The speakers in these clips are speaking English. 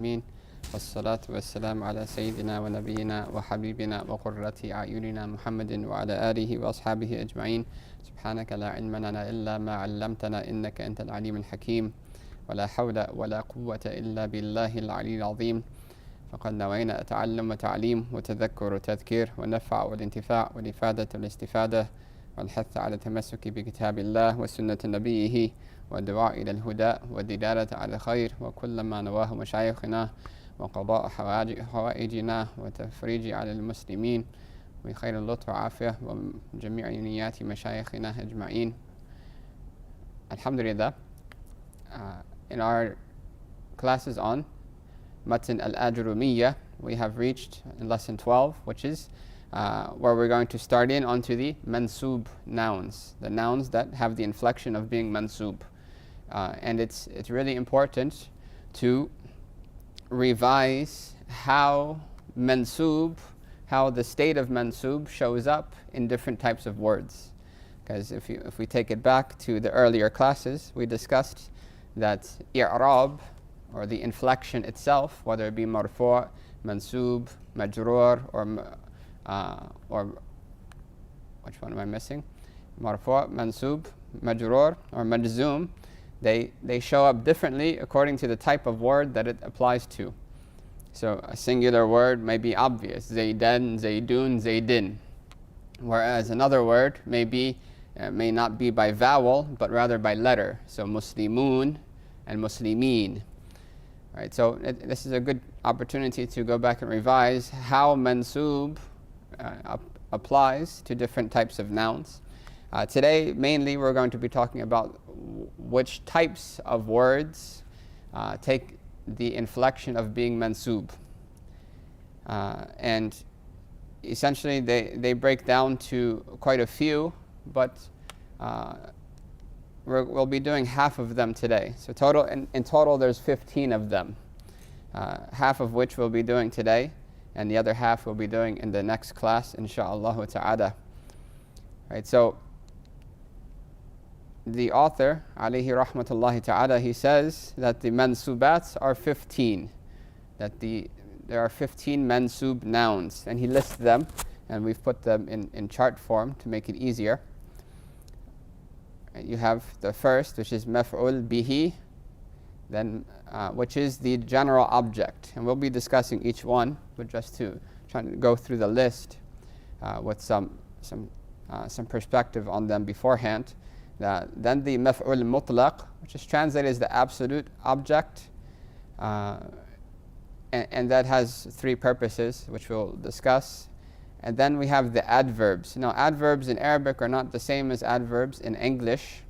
العالمين والصلاة والسلام على سيدنا ونبينا وحبيبنا وقرة أعيننا محمد وعلى آله وأصحابه أجمعين. سبحانك لا علم لنا إلا ما علمتنا إنك أنت العليم الحكيم، ولا حول ولا قوة إلا بالله العلي العظيم. فقد نوينا تعلم وتعليم وتذكر وتذكير والنفع والانتفاع والإفادة والاستفادة والحث على التمسك بكتاب الله وسنة نبيه والدعاء إلى الهدى والدلالة على الخير وكل ما نواه مشايخنا وقضاء حوائجنا وتفريج على المسلمين بخير اللطف والعافية وجميع نيات مشايخنا أجمعين. Alhamdulillah, in our classes on Matan Al-Ajurrumiyya, we have reached in lesson 12, which is where we're going to start in onto the Mansub nouns, the nouns that have the inflection of being Mansub. And it's really important to revise how Mansub, how the state of Mansub shows up in different types of words. Because if we take it back to the earlier classes, we discussed that i'rab, or the inflection itself, whether it be marfu', mansub, majroor, or which one am I missing? Marfu', mansub, majroor, or majzoom, they show up differently according to the type of word that it applies to. So a singular word may be obvious, zaydan, zaydun, zaydin, whereas another word may not be by vowel, but rather by letter. So muslimun and muslimin. Right, so this is a good opportunity to go back and revise how mansub applies to different types of nouns. Today, mainly, we're going to be talking about which types of words take the inflection of being mansub. And essentially, they break down to quite a few, but we'll be doing half of them today. So in total, there's 15 of them, half of which we'll be doing today, and the other half we'll be doing in the next class, insha'Allah ta'ala. Right, so the author, alayhi rahmatullahi ta'ala, he says that the mansubats are 15, that there are 15 mansub nouns, and he lists them, and we've put them in chart form to make it easier. You have the first, which is maf'ul bihi, then which is the general object, and we'll be discussing each one, but just to try to go through the list with some perspective on them beforehand. Then the maf'ul mutlaq, which is translated as the absolute object, and that has three purposes, which we'll discuss. And then we have the adverbs. Now, adverbs in Arabic are not the same as adverbs in English.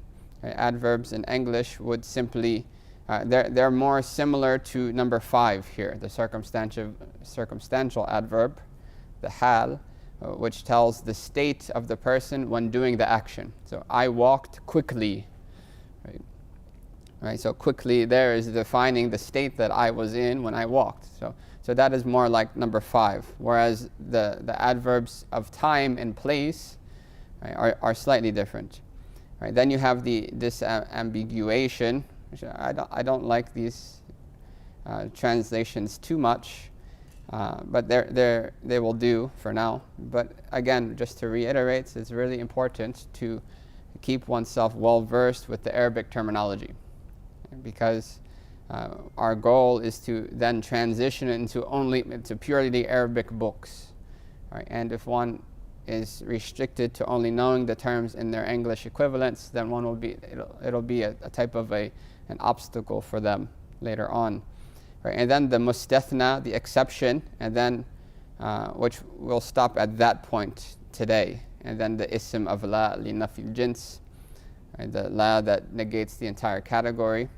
Right? Adverbs in English would simply, they're more similar to number 5 here, the circumstantial adverb, the hal, which tells the state of the person when doing the action. So, I walked quickly. Right? So, quickly there is defining the state that I was in when I walked. So that is more like number 5, whereas the adverbs of time and place, right, are slightly different. Right? Then you have this ambiguation, which I don't like these translations too much, but they will do for now. But again, just to reiterate, it's really important to keep oneself well versed with the Arabic terminology, because our goal is to then transition into purely Arabic books, right? And if one is restricted to only knowing the terms in their English equivalents, then it'll be a type of an obstacle for them later on, right? And then the mustathna, the exception, and then which we'll stop at that point today, and then the ism of la li nafi jins, right? The la that negates the entire category.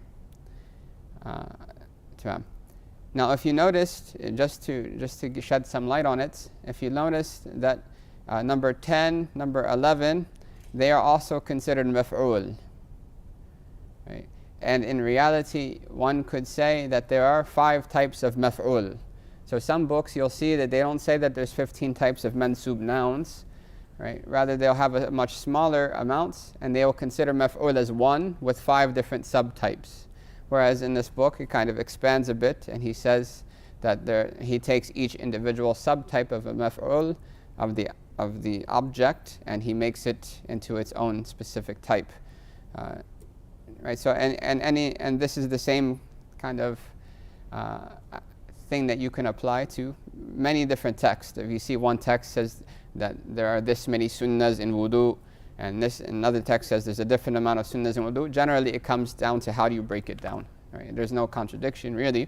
Now, if you noticed, just to shed some light on it, if you noticed that number 10, number 11, they are also considered maf'ul. Right? And in reality, one could say that there are 5 types of maf'ul. So some books you'll see that they don't say that there's 15 types of mansub nouns. Right? Rather, they'll have a much smaller amounts, and they will consider maf'ul as one with 5 different subtypes. Whereas in this book, he kind of expands a bit, and he says that he takes each individual subtype of a maf'ul, of the object, and he makes it into its own specific type. Right. So and this is the same kind of thing that you can apply to many different texts. If you see one text says that there are this many sunnahs in wudu, and another text says there's a different amount of sunnahs in wudu, generally it comes down to how do you break it down. Right? There's no contradiction really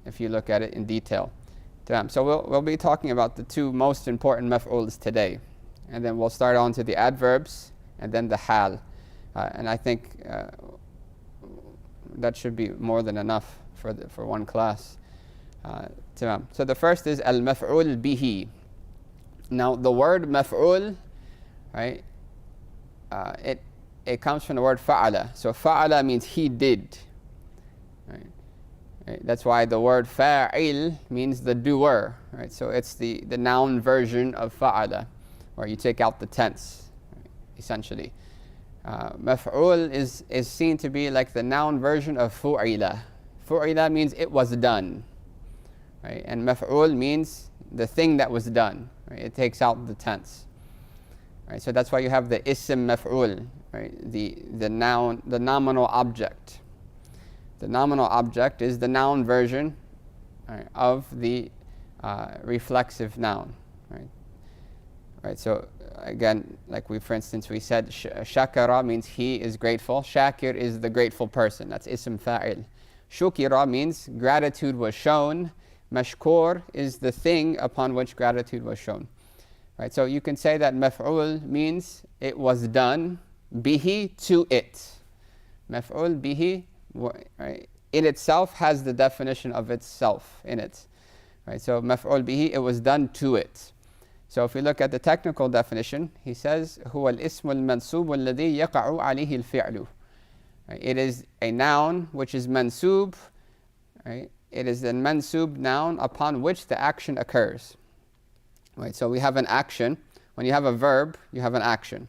if you look at it in detail. So we'll be talking about the two most important maf'uls today, and then we'll start on to the adverbs and then the hal, and I think that should be more than enough for one class. So the first is al-maf'ul bihi. Now the word maf'ul, right? It comes from the word fa'ala. So fa'ala means he did. Right? Right? That's why the word fa'il means the doer. Right? So it's the noun version of fa'ala, where you take out the tense, right? Essentially. Maf'ul is seen to be like the noun version of fu'ila. Fu'ila means it was done. Right? And maf'ul means the thing that was done. Right? It takes out the tense. Right? So that's why you have the ism maf'ul, right? The noun, the nominal object. The nominal object is the noun version, right, of the reflexive noun. Right? Right. So again, like for instance, we said shakara means he is grateful. Shakir is the grateful person. That's ism fa'il. Shukira means gratitude was shown. Mashkur is the thing upon which gratitude was shown. Right. So you can say that maf'ul means it was done. Bihi, to it. Maf'ul bihi, right, in itself has the definition of itself in it. Right. So maf'ul bihi, it was done to it. So if we look at the technical definition, he says هو الاسم المنصوب الذي يقع عليه الفعل. It is a noun which is mansub. Right. It is a mansub noun upon which the action occurs. Right. So we have an action. When you have a verb, you have an action.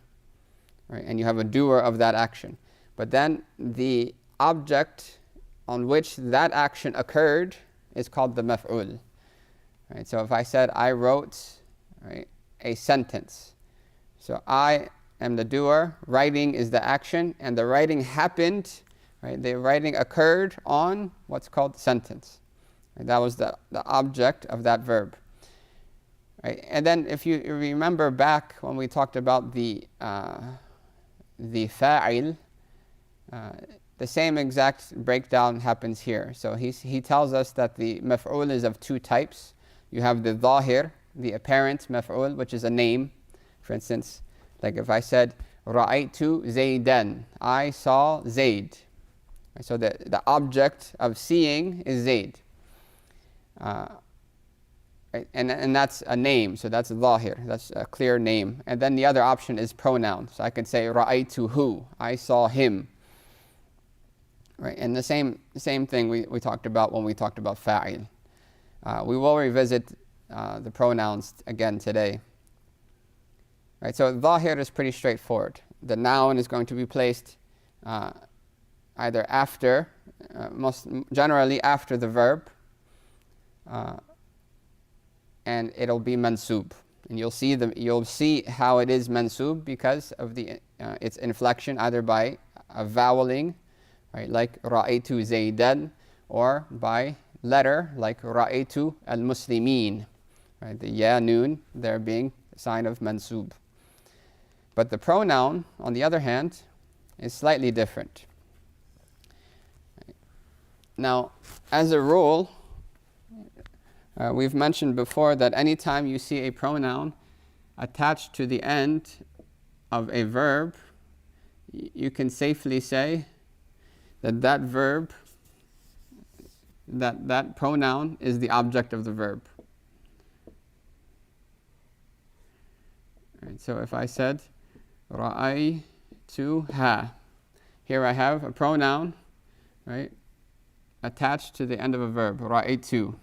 Right. And you have a doer of that action. But then the object on which that action occurred is called the maf'ul. Right. So if I said I wrote, right, a sentence. So I am the doer, writing is the action, and the writing happened, right? The writing occurred on what's called sentence. Right? That was the object of that verb. Right? And then if you remember back when we talked about the fa'il, the same exact breakdown happens here. So he tells us that the maf'ul is of two types. You have the zahir, the apparent maf'ul, which is a name. For instance, like if I said ra'aytu Zaydan, I saw Zayd. So the object of seeing is Zayd. And that's a name, so that's zahir, that's a clear name. And then the other option is pronoun. So I can say ra'aytuhu, I saw him. Right? And the same thing we talked about when we talked about fa'il. We will revisit the pronouns again today. Right, so zahir is pretty straightforward. The noun is going to be placed either after, most generally after the verb, and it'll be mansub. And you'll see how it is mansub because of its inflection, either by a voweling, right, like ra'aytu Zaydan, or by letter like ra'aytu al-muslimin. Right, the ya noon there being a sign of mansub. But the pronoun, on the other hand, is slightly different. Now, as a rule, we've mentioned before that anytime you see a pronoun attached to the end of a verb, you can safely say that verb, that pronoun is the object of the verb. Right, so if I said ra'aytuha, here I have a pronoun, right, attached to the end of a verb, ra'aytu.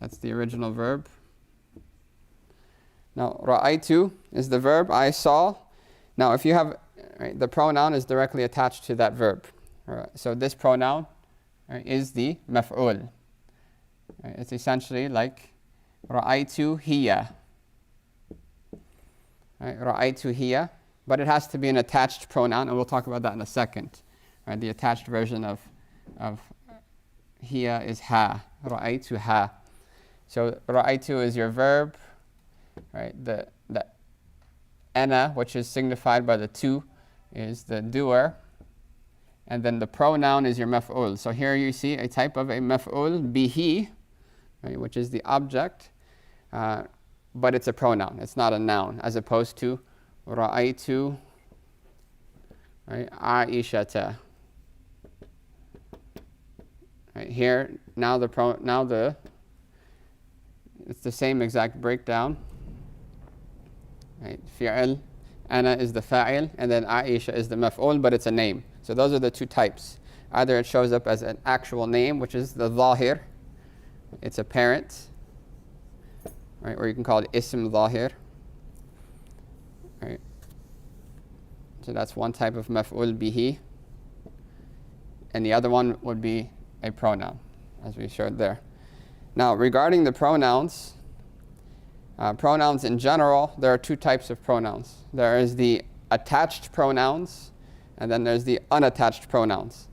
That's the original verb. Now ra'aytu is the verb, I saw. Now if you have, right, the pronoun is directly attached to that verb. Right, so this pronoun, right, is the maf'ul. Right, it's essentially like ra'aytu hiya. Right, ra'aytu hiya, but it has to be an attached pronoun, and we'll talk about that in a second. Right, the attached version of hiya is ha. Ra'aytu ha. So ra'aytu is your verb. Right, the ana, which is signified by the tu, is the doer, and then the pronoun is your maf'ul. So here you see a type of a maf'ul bihi, right, which is the object, but it's a pronoun. It's not a noun, as opposed to ra'aytu, right, Aishata. Right, here now it's the same exact breakdown. Right, fi'al, ana is the fa'il, and then Aisha is the maf'ul, but it's a name. So those are the two types. Either it shows up as an actual name, which is the zahir, it's apparent, right, or you can call it ism zahir. Right. So that's one type of maf'ul bihi, and the other one would be a pronoun, as we showed there. Now, regarding the pronouns, pronouns in general, there are two types of pronouns. There is the attached pronouns, and then there's the unattached pronouns.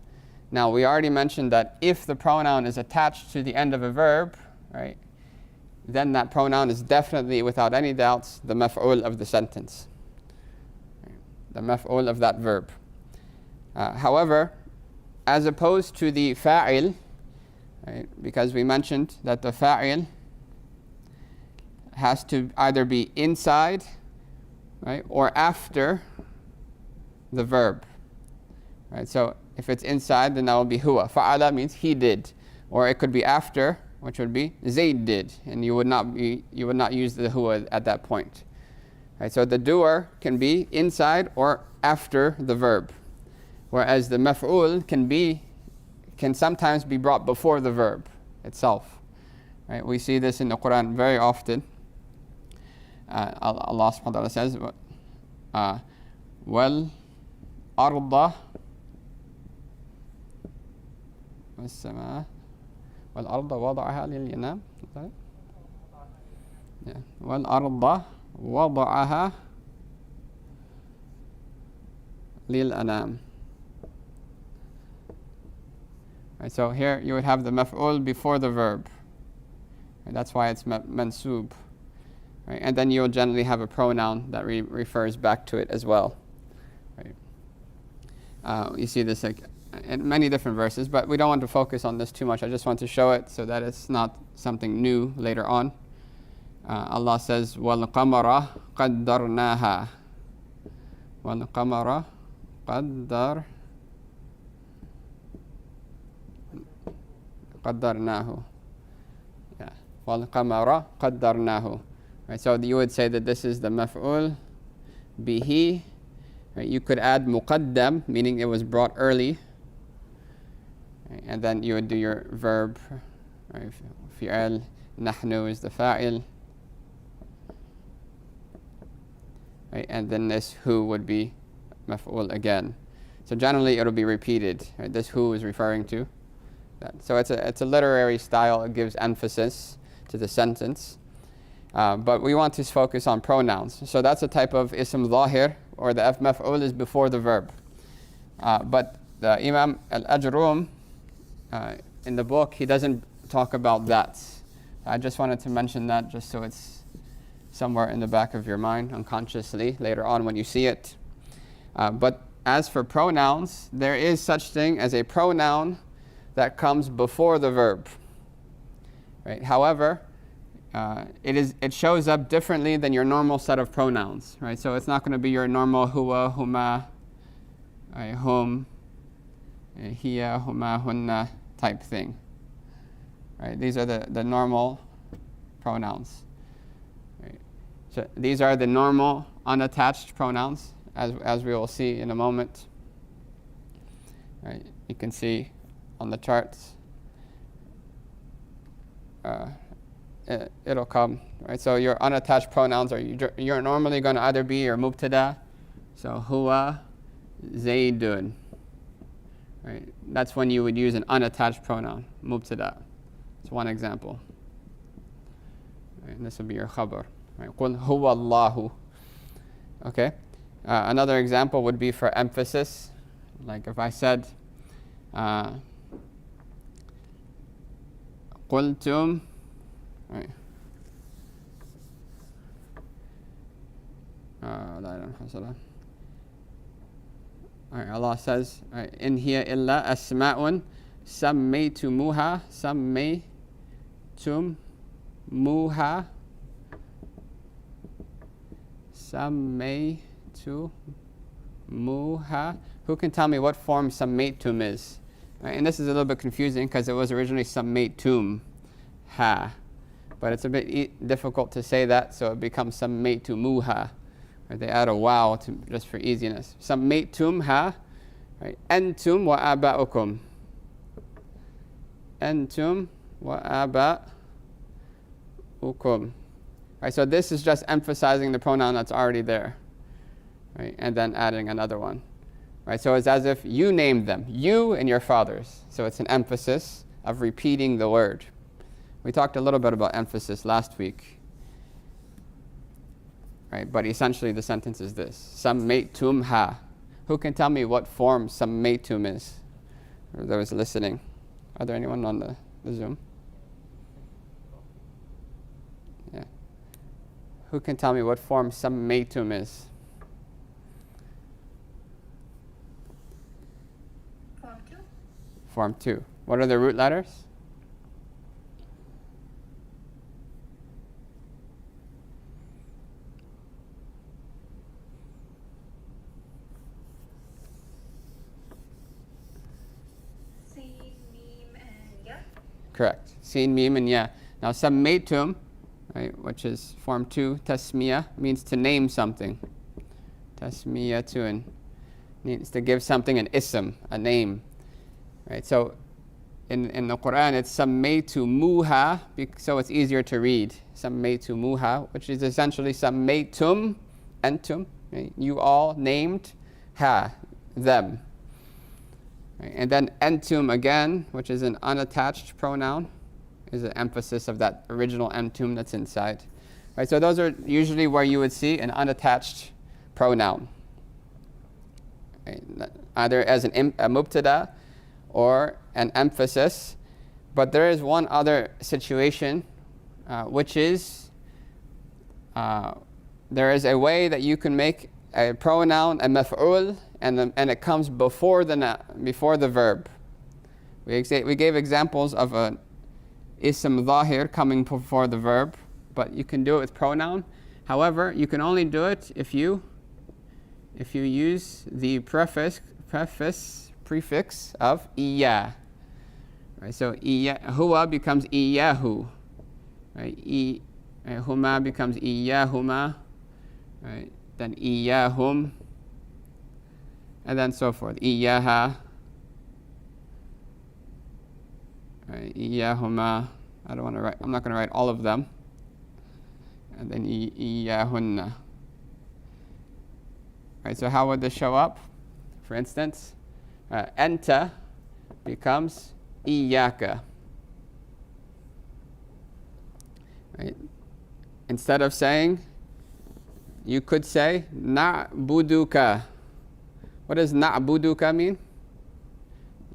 Now, we already mentioned that if the pronoun is attached to the end of a verb, right, then that pronoun is definitely, without any doubts, the maf'ul of the sentence, right, the maf'ul of that verb. However, as opposed to the fa'il, right, because we mentioned that the fa'il has to either be inside, right, or after the verb. Right, so if it's inside, then that will be huwa. Fa'ala means he did, or it could be after, which would be Zayd did, and you would not use the huwa at that point. Right, so the doer can be inside or after the verb, whereas the maf'ul can sometimes be brought before the verb itself. Right, we see this in the Qur'an very often. Allah subhanahu wa ta'ala says, wal arda والسماء والأرض وضعها للأنام. والأرض وضعها للأنام. Right, so here you would have the maf'ul before the verb. Right, that's why it's mansub. Right, and then you'll generally have a pronoun that refers back to it as well. Right. You see this like in many different verses, but we don't want to focus on this too much. I just want to show it so that it's not something new later on. Allah says, وَالْقَمَرَ قَدَّرْنَاهَا. وَالْقَمَرَ قَدَّرْنَاهُ. Yeah. وَالْقَمَرَ قَدَّرْنَاهُ. Right, so you would say that this is the maf'ul bihi. Right, you could add muqaddam, meaning it was brought early. Right, and then you would do your verb. Right, fi'al, nahnu is the fa'il. Right, and then this who would be maf'ul again. So generally it will be repeated. Right, this who is referring to that. So it's a literary style. It gives emphasis to the sentence. But we want to focus on pronouns. So that's a type of ism zahir, or the maf'ul is before the verb. But the Imam Al-Ajurrumiyya, in the book, he doesn't talk about that. I just wanted to mention that just so it's somewhere in the back of your mind unconsciously later on when you see it. But as for pronouns, there is such thing as a pronoun that comes before the verb. Right? However, it shows up differently than your normal set of pronouns, right? So it's not going to be your normal huwa, huma, hum, hiya, huma, hunna type thing, right? These are the normal pronouns. Right? So these are the normal unattached pronouns, as we will see in a moment. Right? You can see on the charts. It'll come, right? So your unattached pronouns you're normally going to either be your mubtada, so huwa, Zaydun. Right? That's when you would use an unattached pronoun, mubtada. It's one example. Right? And this would be your khabar. Right? قُلْ هُوَ اللَّهُ. Okay. Another example would be for emphasis. Like if I said, قُلْتُمْ. Right. Alright, Allah says, in hiya illa asma'un sammaytumuha sammaytumuha. Who can tell me what form sammaytum is? Right, and this is a little bit confusing because it was originally sammaytum ha, but it's a bit difficult to say that, so it becomes sammaytumuha. Right, they add a wow just for easiness. Sammaytum ha, right? Antum wa aba'ukum. Antum wa aba'ukum. Right, so this is just emphasizing the pronoun that's already there, right? And then adding another one. Right, so it's as if you named them, you and your fathers. So it's an emphasis of repeating the word. We talked a little bit about emphasis last week. Right, but essentially the sentence is this: Sammaytum ha. Who can tell me what form sammaytum is? For those listening, are there anyone on the Zoom? Yeah. Who can tell me what form sammaytum is? Form 2. Form 2. What are the root letters? Correct. Sin, mim, and ya. Now, sammaytum, right, which is form 2, tasmiyah, means to name something. Tasmiyatun means to give something an ism, a name. Right. So, in the Qur'an, it's sammaytumuha, so it's easier to read. Sammaytumuha, which is essentially sammaytum, antum. Right? You all named ha, them. Right, and then antum again, which is an unattached pronoun, is an emphasis of that original antum that's inside. Right, so those are usually where you would see an unattached pronoun, right, either as a mubtada or an emphasis. But there is one other situation, which is there is a way that you can make a pronoun a maf'ul, and it comes before the verb. We gave examples of an ism zahir coming before the verb, but you can do it with pronoun. However, you can only do it if you use the prefix of iya. Right, so huwa becomes iyahu. Right, huma becomes iyahuma. Right, then iyahum. And then so forth. Iyaha. Right, iyahuma. I'm not going to write all of them. And then iyahunna. Right, so how would this show up? For instance, anta becomes iyaka. Right? Instead of saying, you could say na'buduka. What does na'buduka mean?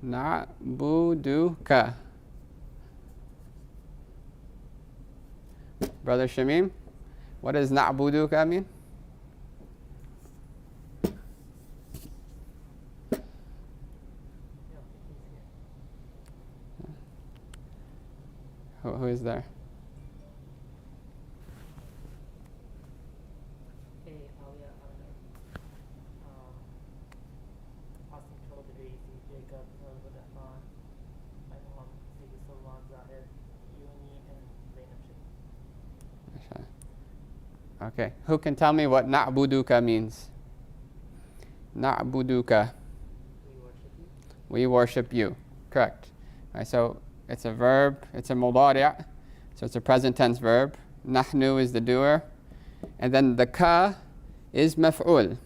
Na'buduka. Brother Shamim, what does na'buduka mean? Who is there? Okay, who can tell me what na'buduka means? Na'buduka. We worship you. Correct. Right, so it's a verb, it's a mudari', so it's a present tense verb. Nahnu is the doer. And then the ka is maf'ul.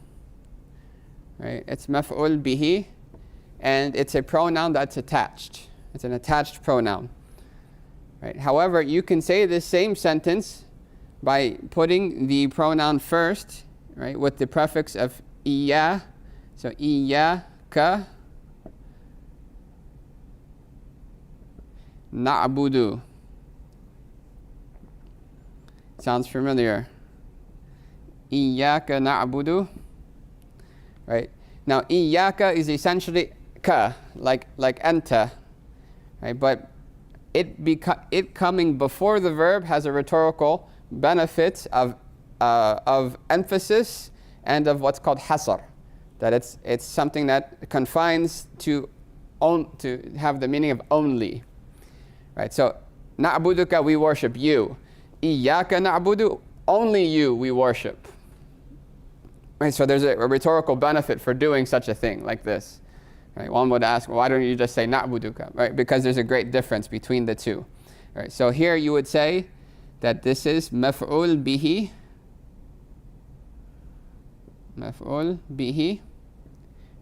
right? It's maf'ul bihi, and it's a pronoun that's attached. It's an attached pronoun, right? However, you can say this same sentence by putting the pronoun first, right, with the prefix of iya. So iyyaka na'budu. Sounds familiar. Iyyaka na'budu. Right? Now iyyaka is essentially ka, like anta. Right? But it coming before the verb has a rhetorical benefit of emphasis and of what's called hasr. That it's something that confines to have the meaning of only. Right? So na'buduka, we worship you. Iyyaka na'budu, only you we worship. Right? So there's a rhetorical benefit for doing such a thing like this. Right? One would ask, why don't you just say na'buduka? Right? Because there's a great difference between the two. Right? So here you would say that this is maf'ul bihi. Maf'ul bihi.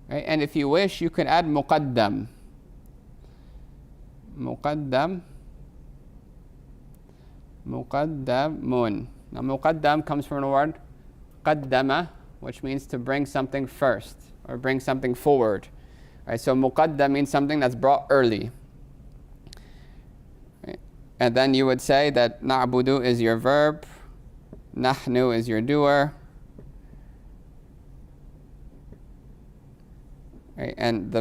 Right? And if you wish, you can add muqaddam. Muqaddam. Muqaddamun. Now muqaddam comes from the word qaddama, which means to bring something first or bring something forward. Right? So muqaddam means something that's brought early. Right? And then you would say that na'budu is your verb, nahnu is your doer. Right? And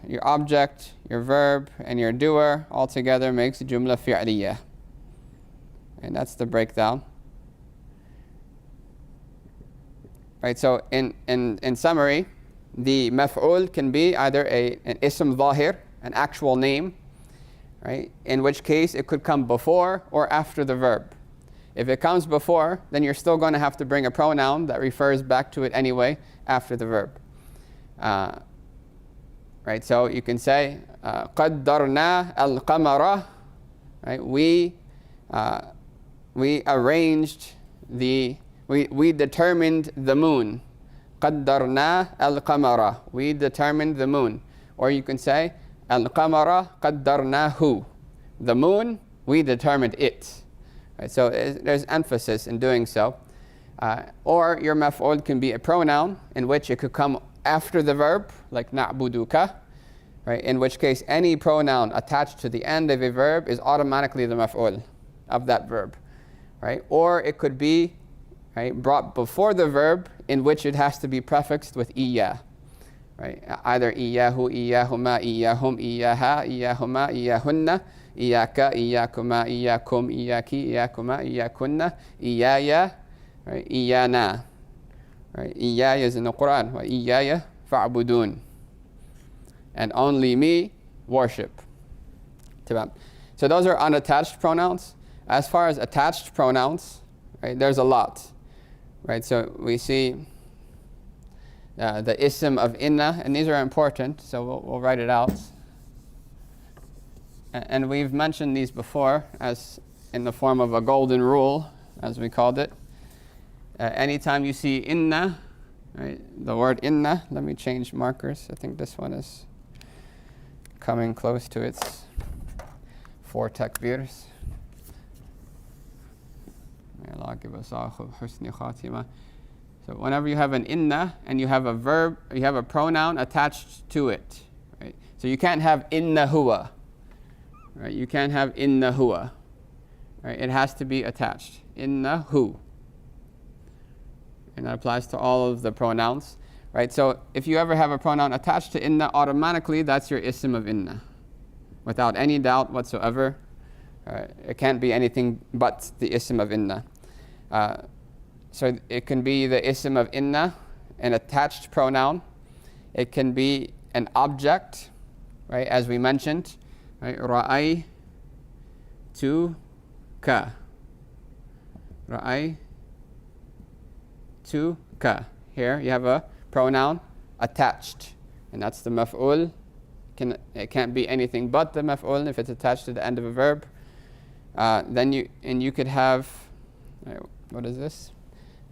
your object, your verb, and your doer all together makes jumla fi'liyah. And that's the breakdown. Right, so in summary, the maf'ul can be either an ism zahir, an actual name, right? In which case it could come before or after the verb. If it comes before, then you're still going to have to bring a pronoun that refers back to it anyway after the verb. Right, so you can say qaddarna al-qamara, right? We arranged we determined the moon. Qaddarna al-qamara. We determined the moon. Or you can say al-qamara qaddarnahu. The moon, we determined it. Right, so there's emphasis in doing so. Or your maf'ul can be a pronoun in which it could come after the verb, like na'buduka. Right, in which case any pronoun attached to the end of a verb is automatically the maf'ul of that verb. Right? Or it could be, right, brought before the verb in which it has to be prefixed with iya. Right? Either iyahu, iyahuma, iyahum, iyaha, iyahuma, iyahunna, iyaka, iyakuma, iyakum, iyaki, iyakuma, iyakunna, iyaya, right? Iyana. Right? Iyaya is in the Qur'an. Wa iyaya fa'budun. And only me worship. So those are unattached pronouns. As far as attached pronouns, right, there's a lot. Right? So we see the ism of inna, and these are important, so we'll write it out. And we've mentioned these before as in the form of a golden rule, as we called it. Anytime you see inna, right, the word inna, let me change markers. I think this one is coming close to its 4 takbirs. May Allah give us all husni khatima. So whenever you have an inna and you have a verb, you have a pronoun attached to it, right? So you can't have inna huwa, right? You can't have inna huwa, right? It has to be attached. Inna hu. And that applies to all of the pronouns, right? So if you ever have a pronoun attached to inna, automatically that's your ism of inna, without any doubt whatsoever. It can't be anything but the ism of inna. So it can be the ism of inna, an attached pronoun. It can be an object, right? As we mentioned, right? Ra'aytuka. Ra'aytuka. Here you have a pronoun attached, and that's the maf'ul. It can't be anything but the maf'ul if it's attached to the end of a verb. Then you could have, what is this?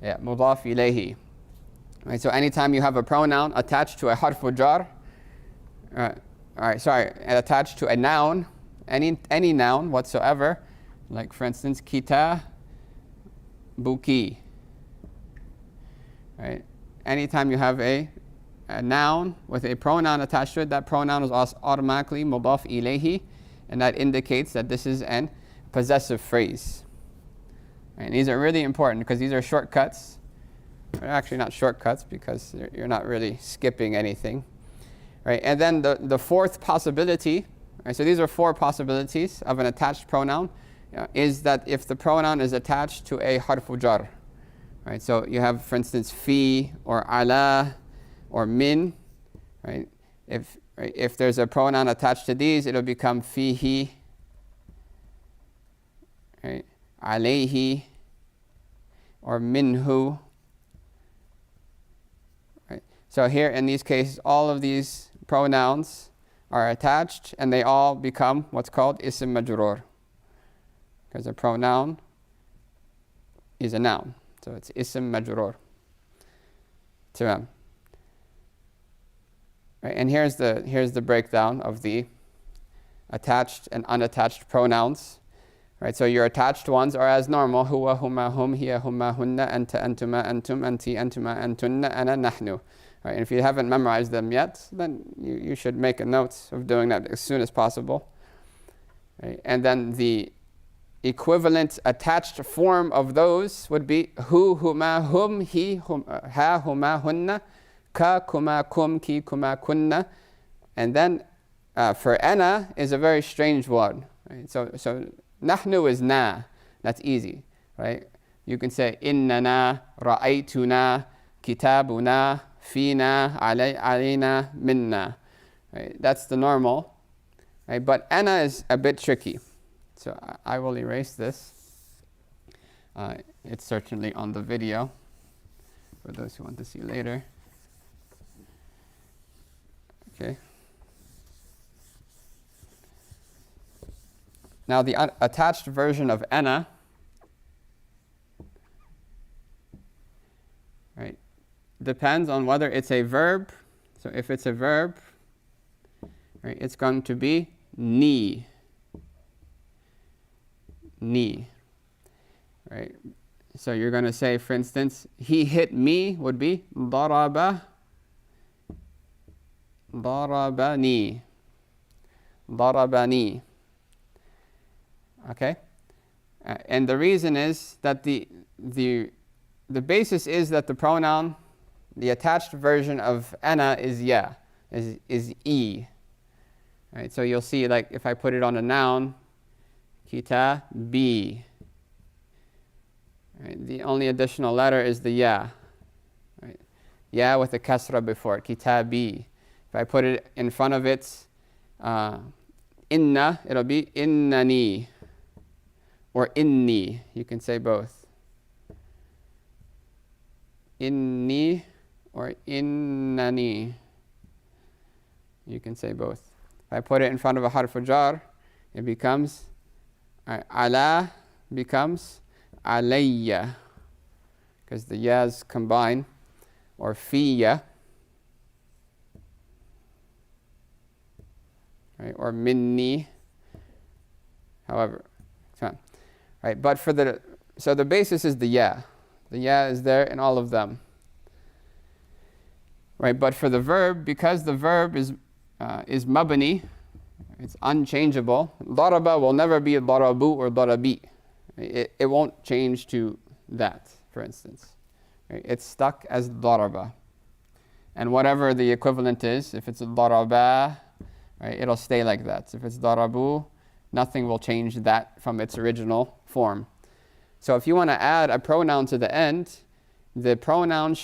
Yeah, mudaf ilayhi. Right, so anytime you have a pronoun attached to a harfu jar, attached to a noun, any noun whatsoever, like for instance, kita, buki. Right? Anytime you have a noun with a pronoun attached to it, that pronoun is automatically mudaf ilayhi, and that indicates that this is an possessive phrase. And these are really important because these are shortcuts. They're actually not shortcuts because you're not really skipping anything. Right? And then the fourth possibility, right, so these are four possibilities of an attached pronoun, is that if the pronoun is attached to a harfu jar. Right? So you have, for instance, fi or ala or min. Right? If there's a pronoun attached to these, it'll become fihi, right? Alayhi, or minhu. Right? So here in these cases, all of these pronouns are attached and they all become what's called ism majrur, because a pronoun is a noun. So it's ism majrur. Tamam. Right, and here's the breakdown of the attached and unattached pronouns. Right, so your attached ones are as normal: huwa, huma, hum, hiya, huma, hunna, anta, antuma, antum, anti, antuma, antunna, ana, nahnu. Right, and if you haven't memorized them yet, then you should make a note of doing that as soon as possible. Right, and then the equivalent attached form of those would be hu, huma, hum, he, hum, ha, huma, hunna, ka, kuma, kum, ki, kuma, kunna. And then for ana is a very strange one. Right? So nahnu is na. That's easy. Right? You can say innana, ra'aytuna, kitabuna, fina, alayna, minna. Right? That's the normal. Right? But ana is a bit tricky. So I will erase this. It's certainly on the video for those who want to see later. Okay. Now the attached version of ana, right, depends on whether it's a verb. So if it's a verb, right, it's going to be ni. Ni. Right. So you're going to say, for instance, he hit me would be daraba. Darabani. Darabani. Okay? And the reason is that the basis is that the pronoun, the attached version of ana is ya, is e. Right? So you'll see, like, if I put it on a noun, kitabi. Right? The only additional letter is the ya. Right? Ya with a kasra before it, kitabi. If I put it in front of it, inna, it'll be innani or inni. You can say both. Inni or innani. You can say both. If I put it in front of a harfu jar, it becomes ala becomes alayya, because the yas combine, or fiya. Right, or minni, however, right. But so the basis is the ya. The ya is there in all of them. Right, but for the verb, because the verb is mabni, it's unchangeable. Daraba will never be darabu or darabi. It won't change to that, for instance. Right, it's stuck as daraba, and whatever the equivalent is, if it's daraba, right, it'll stay like that. So if it's darabu, nothing will change that from its original form. So if you want to add a pronoun to the end, the pronoun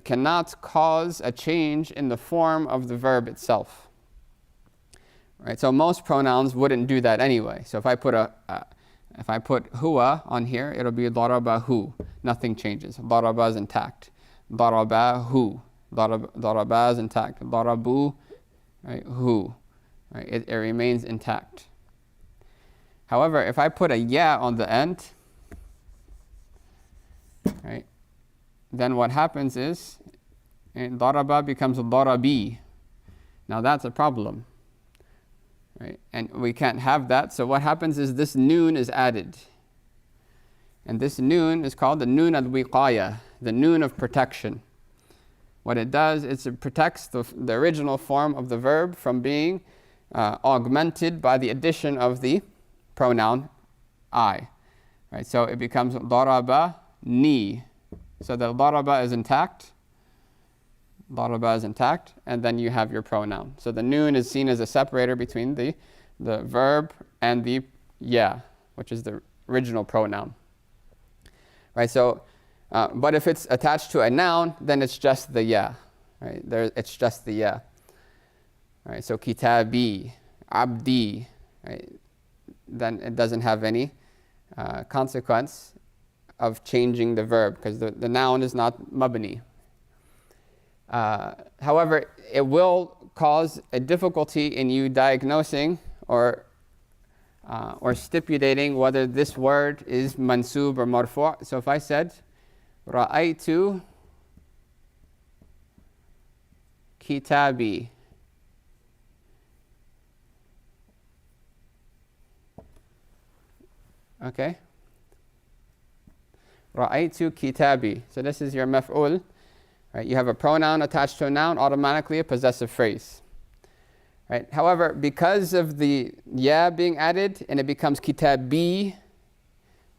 cannot cause a change in the form of the verb itself. Right? So most pronouns wouldn't do that anyway. So if I put huwa on here, it'll be darabahu. Nothing changes. Daraba is intact. Darabahu. Daraba is intact. Darabu. Right, who, right, it remains intact. However, if I put a ya on the end, right, then what happens is daraba becomes darabi. Now that's a problem, right? And we can't have that. So what happens is this noon is added. And this noon is called the noon al-wiqaya, the noon of protection. What it does is it protects the original form of the verb from being augmented by the addition of the pronoun I. Right? So it becomes daraba ni. So the daraba is intact. Daraba is intact, and then you have your pronoun. So the noon is seen as a separator between the verb and the ya, which is the original pronoun. Right? So, but if it's attached to a noun, then it's just the ya. Right? It's just the ya. Right? So kitabi, abdi. Right? Then it doesn't have any consequence of changing the verb because the noun is not mabni. However, it will cause a difficulty in you diagnosing or stipulating whether this word is mansub or marfu'. So if I said ra'aytu kitabi, okay, ra'aytu kitabi. So this is your maf'ul. Right? You have a pronoun attached to a noun, automatically a possessive phrase. Right? However, because of the ya being added and it becomes kitabi,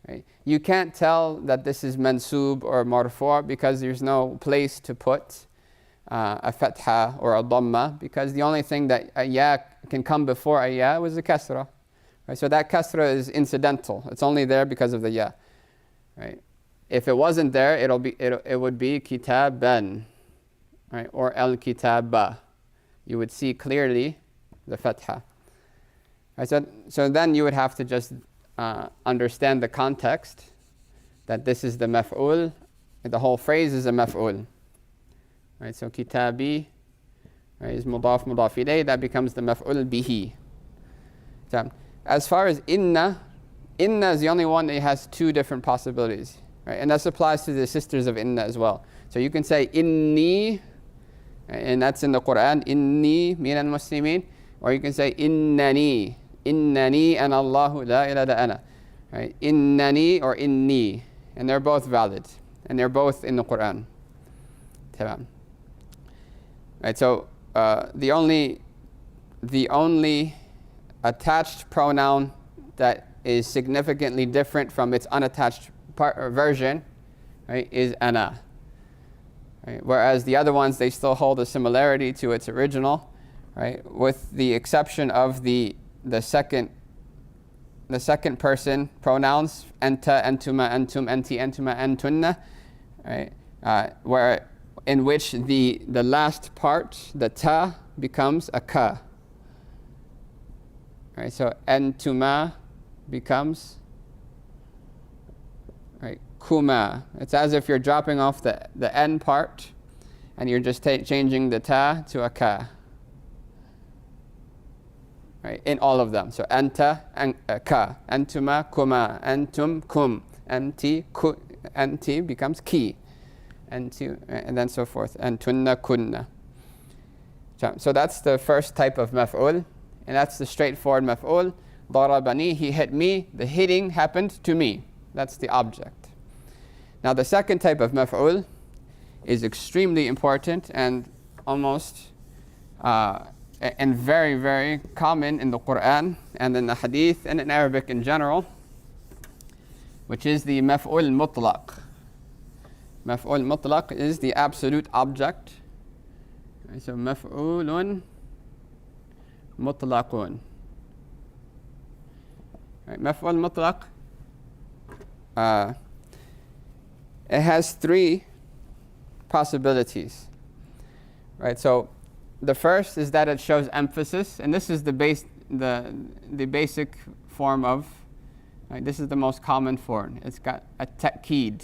right? You can't tell that this is mansub or marfu' because there's no place to put a fatha or a dhamma, because the only thing that a ya can come before a ya was the kasra. Right? So that kasra is incidental. It's only there because of the ya. Right? If it wasn't there, it would be kitaban, right? Or al-kitaba. You would see clearly the fatha. Right? So then you would have to just understand the context that this is the maf'ul. The whole phrase is a maf'ul. Right? So kitabi, right, is mudaf ilayh. That becomes the maf'ul bihi. So as far as inna is the only one that has two different possibilities. Right? And that applies to the sisters of inna as well. So you can say inni, and that's in the Qur'an, inni min al-muslimin, or you can say innani ana Allahu la ilaha illa ana. Right? Innani or inni, and they're both valid, and they're both in the Qur'an. Tamam. Right? So the only attached pronoun that is significantly different from its unattached version, right, is ana. Right? Whereas the other ones, they still hold a similarity to its original, right, with the exception of the second person pronouns, anta, antuma, antum, anti, antuma, antunna, right, in which the last part, the ta, becomes a ka. Right? So antuma becomes, right, kuma. It's as if you're dropping off the n part and you're just changing the ta to a ka. Right? In all of them. So anta, ka, antuma, kuma, antum, kum, anti becomes ki, and then so forth. Antunna, kunna. So that's the first type of maf'ul, and that's the straightforward maf'ul. Darabani, he hit me. The hitting happened to me. That's the object. Now the second type of maf'ul is extremely important and almost and very, very common in the Qur'an and in the Hadith and in Arabic in general, which is the maf'ul mutlaq. Maf'ul mutlaq is the absolute object. So maf'ulun mutlaqun. Right, maf'ul mutlaq, it has three possibilities. Right, so the first is that it shows emphasis, and this is the basic form of, right, this is the most common form. It's got a ta'keed.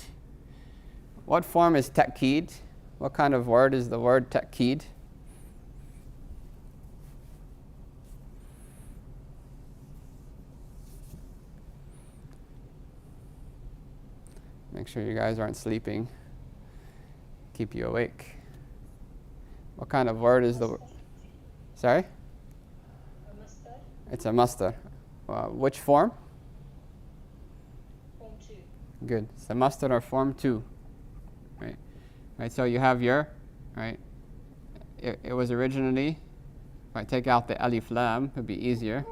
What form is ta'keed? What kind of word is the word ta'keed? Make sure you guys aren't sleeping. keep you awake. What kind of word is the word? Sorry? It's a masdar. Which form? Form 2. Good. It's the masdar or form 2. Right. Right. So you have your, right. It was originally, if I take out the alif lam, it would be easier.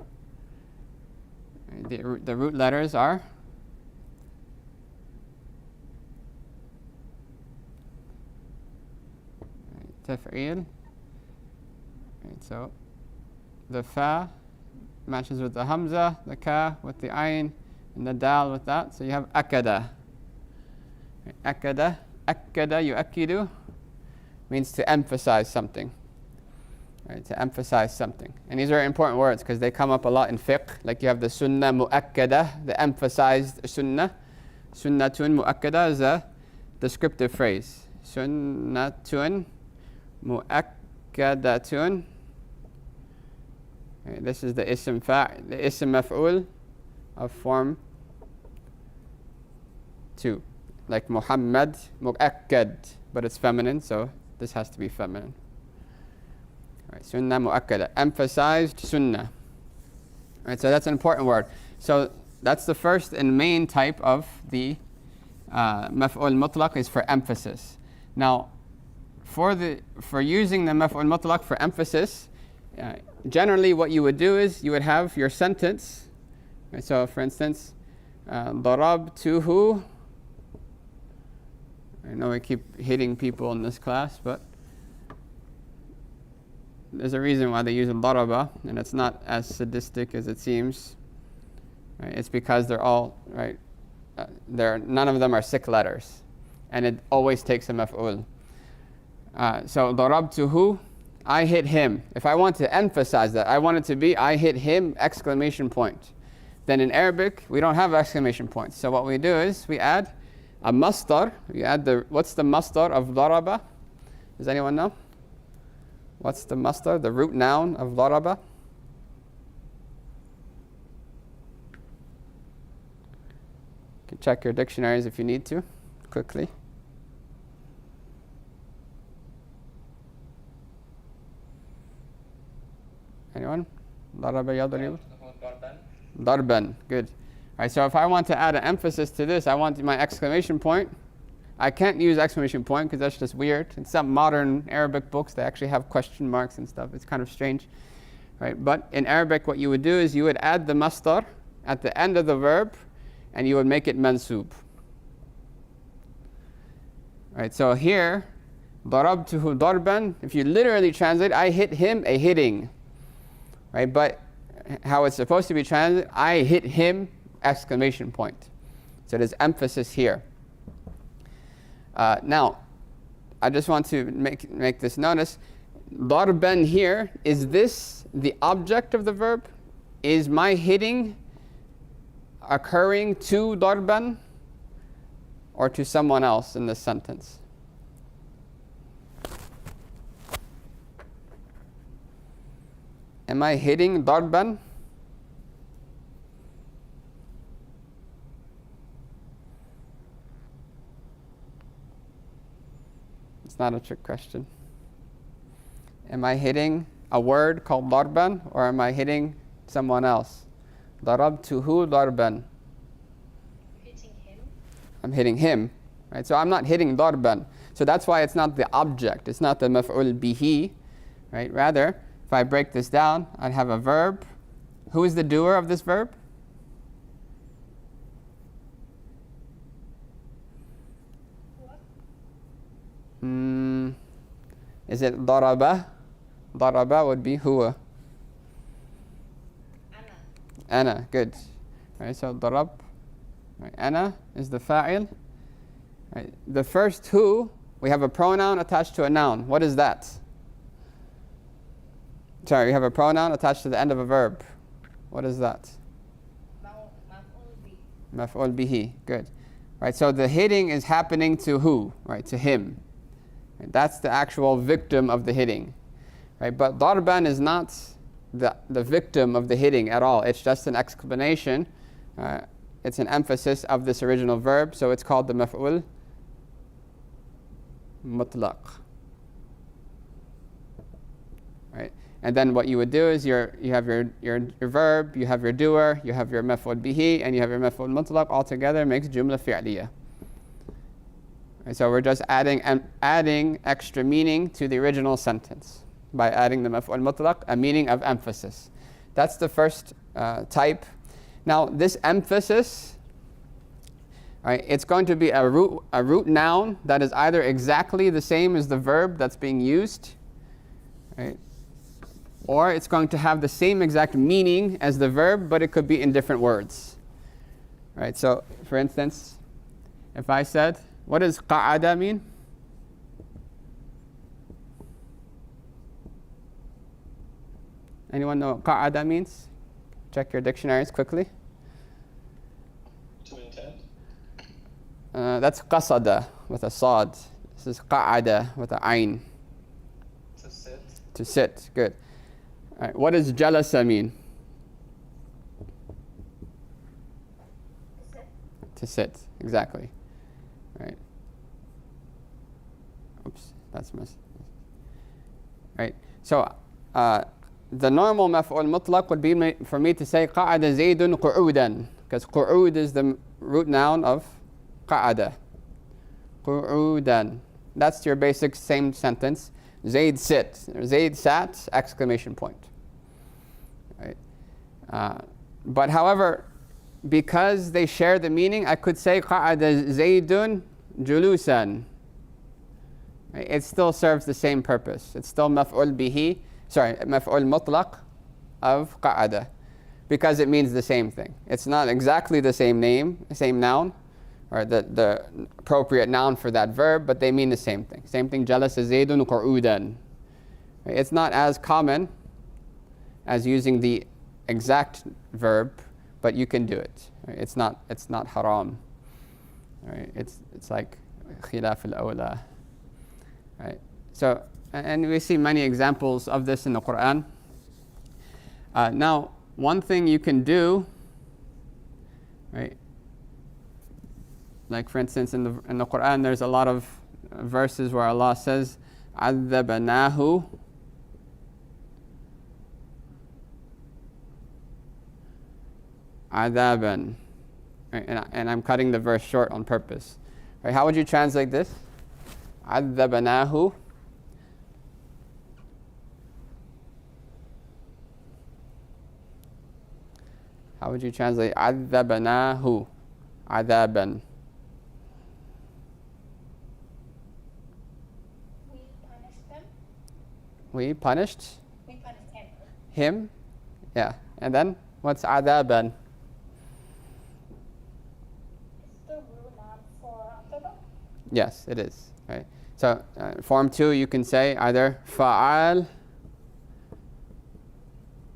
Right. The root letters are taf'il. Right. So the fa matches with the hamza, the ka with the ayn, and the dal with that. So you have akada. Akada, akkada yu'akkidu means to emphasize something. Right, to emphasize something. And these are important words because they come up a lot in fiqh. Like you have the sunnah mu'akkada, the emphasized sunnah. Sunnatun mu'akkada is a descriptive phrase. Sunnatun mu'akkadatun. Right, this is the ism maf'ul of form 2. Like Muhammad, mu'akkad, but it's feminine, so this has to be feminine. Right, sunnah mu'akkada, emphasized sunnah. Right, so that's an important word. So that's the first and main type of the maf'ul mutlaq is for emphasis. Now, for using the maf'ul mutlaq for emphasis, generally what you would do is you would have your sentence. Right, so for instance, darabtuhu. I know I keep hitting people in this class, but there's a reason why they use daraba, and it's not as sadistic as it seems. Right? It's because they're all, right, none of them are 6 letters, and it always takes a maf'ul. So darabtuhu, I hit him. If I want to emphasize that, I want it to be I hit him, exclamation point. Then in Arabic, we don't have exclamation points. So what we do is we add a masdar. We add what's the masdar of daraba? Does anyone know? What's the masdar, the root noun of daraba? You can check your dictionaries if you need to, quickly. Anyone? Daraba yadrib? Darban, good. All right, so if I want to add an emphasis to this, I want my exclamation point. I can't use exclamation point because that's just weird. In some modern Arabic books, they actually have question marks and stuff. It's kind of strange, right? But in Arabic, what you would do is you would add the masdar at the end of the verb, and you would make it mansub. Right, so here, darabtuhu darban, if you literally translate, I hit him a hitting. Right, but how it's supposed to be translated, I hit him, exclamation point. So there's emphasis here. Now, I just want to make this notice. Darban here, is this the object of the verb? Is my hitting occurring to darban or to someone else in this sentence? Am I hitting darban? It's not a trick question. Am I hitting a word called darban, or am I hitting someone else? Darabtuhu darban. Hitting him. I'm hitting him. Right? So I'm not hitting darban. So that's why it's not the object. It's not the maf'ul bihi. Right? Rather, if I break this down, I'd have a verb. Who is the doer of this verb? Is it daraba? Daraba would be huwa. Ana, good. Right, so darab. Right, ana is the fa'il. Right, the first who, we have a pronoun attached to a noun. What is that? Sorry, we have a pronoun attached to the end of a verb. What is that? Maf'ul bihi. Good. Right, so the hitting is happening to who? Right, to him. Right, that's the actual victim of the hitting. Right, but darban is not the victim of the hitting at all. It's just an explanation. It's an emphasis of this original verb, so it's called the maf'ul mutlaq. Right? And then what you would do is you have your verb, you have your doer, you have your maf'ul bihi, and you have your maf'ul mutlaq all together makes jumla fi'liyah. Right, so we're just adding extra meaning to the original sentence by adding the maf'ul mutlaq, a meaning of emphasis. That's the first type. Now this emphasis, right, it's going to be a root noun that is either exactly the same as the verb that's being used, right, or it's going to have the same exact meaning as the verb, but it could be in different words. Right? So, for instance, if I said, what does qa'ada mean? Anyone know what qa'ada means? Check your dictionaries quickly. To intend? That's qasada with a sad. This is qa'ada with a ayn. To sit. To sit. Good. All right. What does jalasa mean? To sit. Exactly. Right. Oops, that's missed. Right. So the normal maf'ul mutlaq would be for me to say qa'ada zaydun qu'udan, because qu'ud is the root noun of qa'ada. Qu'udan. That's your basic same sentence. Zayd sit. Zayd sat! Exclamation point. Right. But however, because they share the meaning, I could say qa'ada zaydun julusan. Right? It still serves the same purpose. It's still maf'ul mutlaq of qa'ada, because it means the same thing. It's not exactly the same noun, or the appropriate noun for that verb, but they mean the same thing. Same thing, jalasa zaydun qu'udan. Right? It's not as common as using the exact verb, but you can do it. Right? It's not haram. Right? It's like khilaf al-awla. Right? So, and we see many examples of this in the Qur'an. Now, one thing you can do, right? Like for instance, in the Qur'an, there's a lot of verses where Allah says, "Adhabanahu." Adaban. Right? And I'm cutting the verse short on purpose. Right? How would you translate this? Adhabanahu. How would you translate adhabanahu? Adaban. We punished them. We punished We punished him. him. Yeah. And then what's adaban? It's the root noun for adaba. Yes, it is. Right. So form 2, you can say either fa'al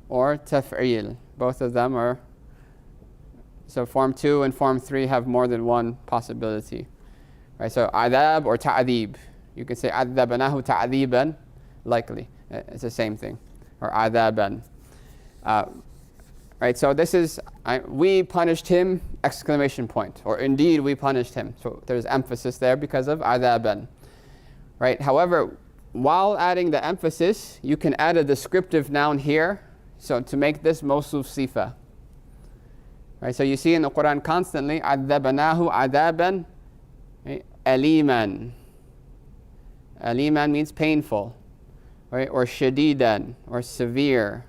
or taf'il. Both of them are. So form 2 and form 3 have more than one possibility. Right. So adab or ta'adib. You can say adabanahu ta'adiban. Likely, it's the same thing. Or adaban. Right. So this is we punished him! Exclamation point. Or indeed we punished him. So there's emphasis there because of adaban. Right. However, while adding the emphasis, you can add a descriptive noun here. So to make this mawsuf sifa. Right. So you see in the Quran constantly adabanahu adaban, right? Aliman. Aliman means painful. Right? Or shadidan, or severe.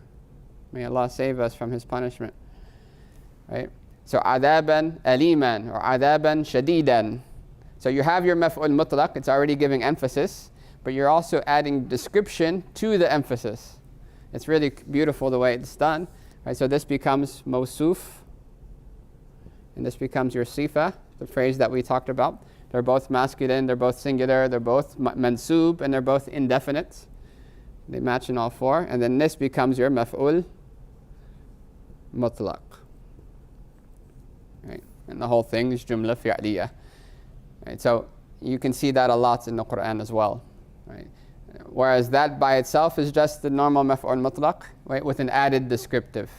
May Allah save us from His punishment. Right? So adaban aliman, or adaban shadidan. So you have your maf'ul mutlaq, it's already giving emphasis, but you're also adding description to the emphasis. It's really beautiful the way it's done. Right? So this becomes mawsuf, and this becomes your sifa, the phrase that we talked about. They're both masculine, they're both singular, they're both mansub, and they're both indefinite. They match in all four, and then this becomes your maf'ul mutlaq. Right? And the whole thing is jumla fi'liyah. Right? So you can see that a lot in the Quran as well. Right? Whereas that by itself is just the normal maf'ul mutlaq, right, with an added descriptive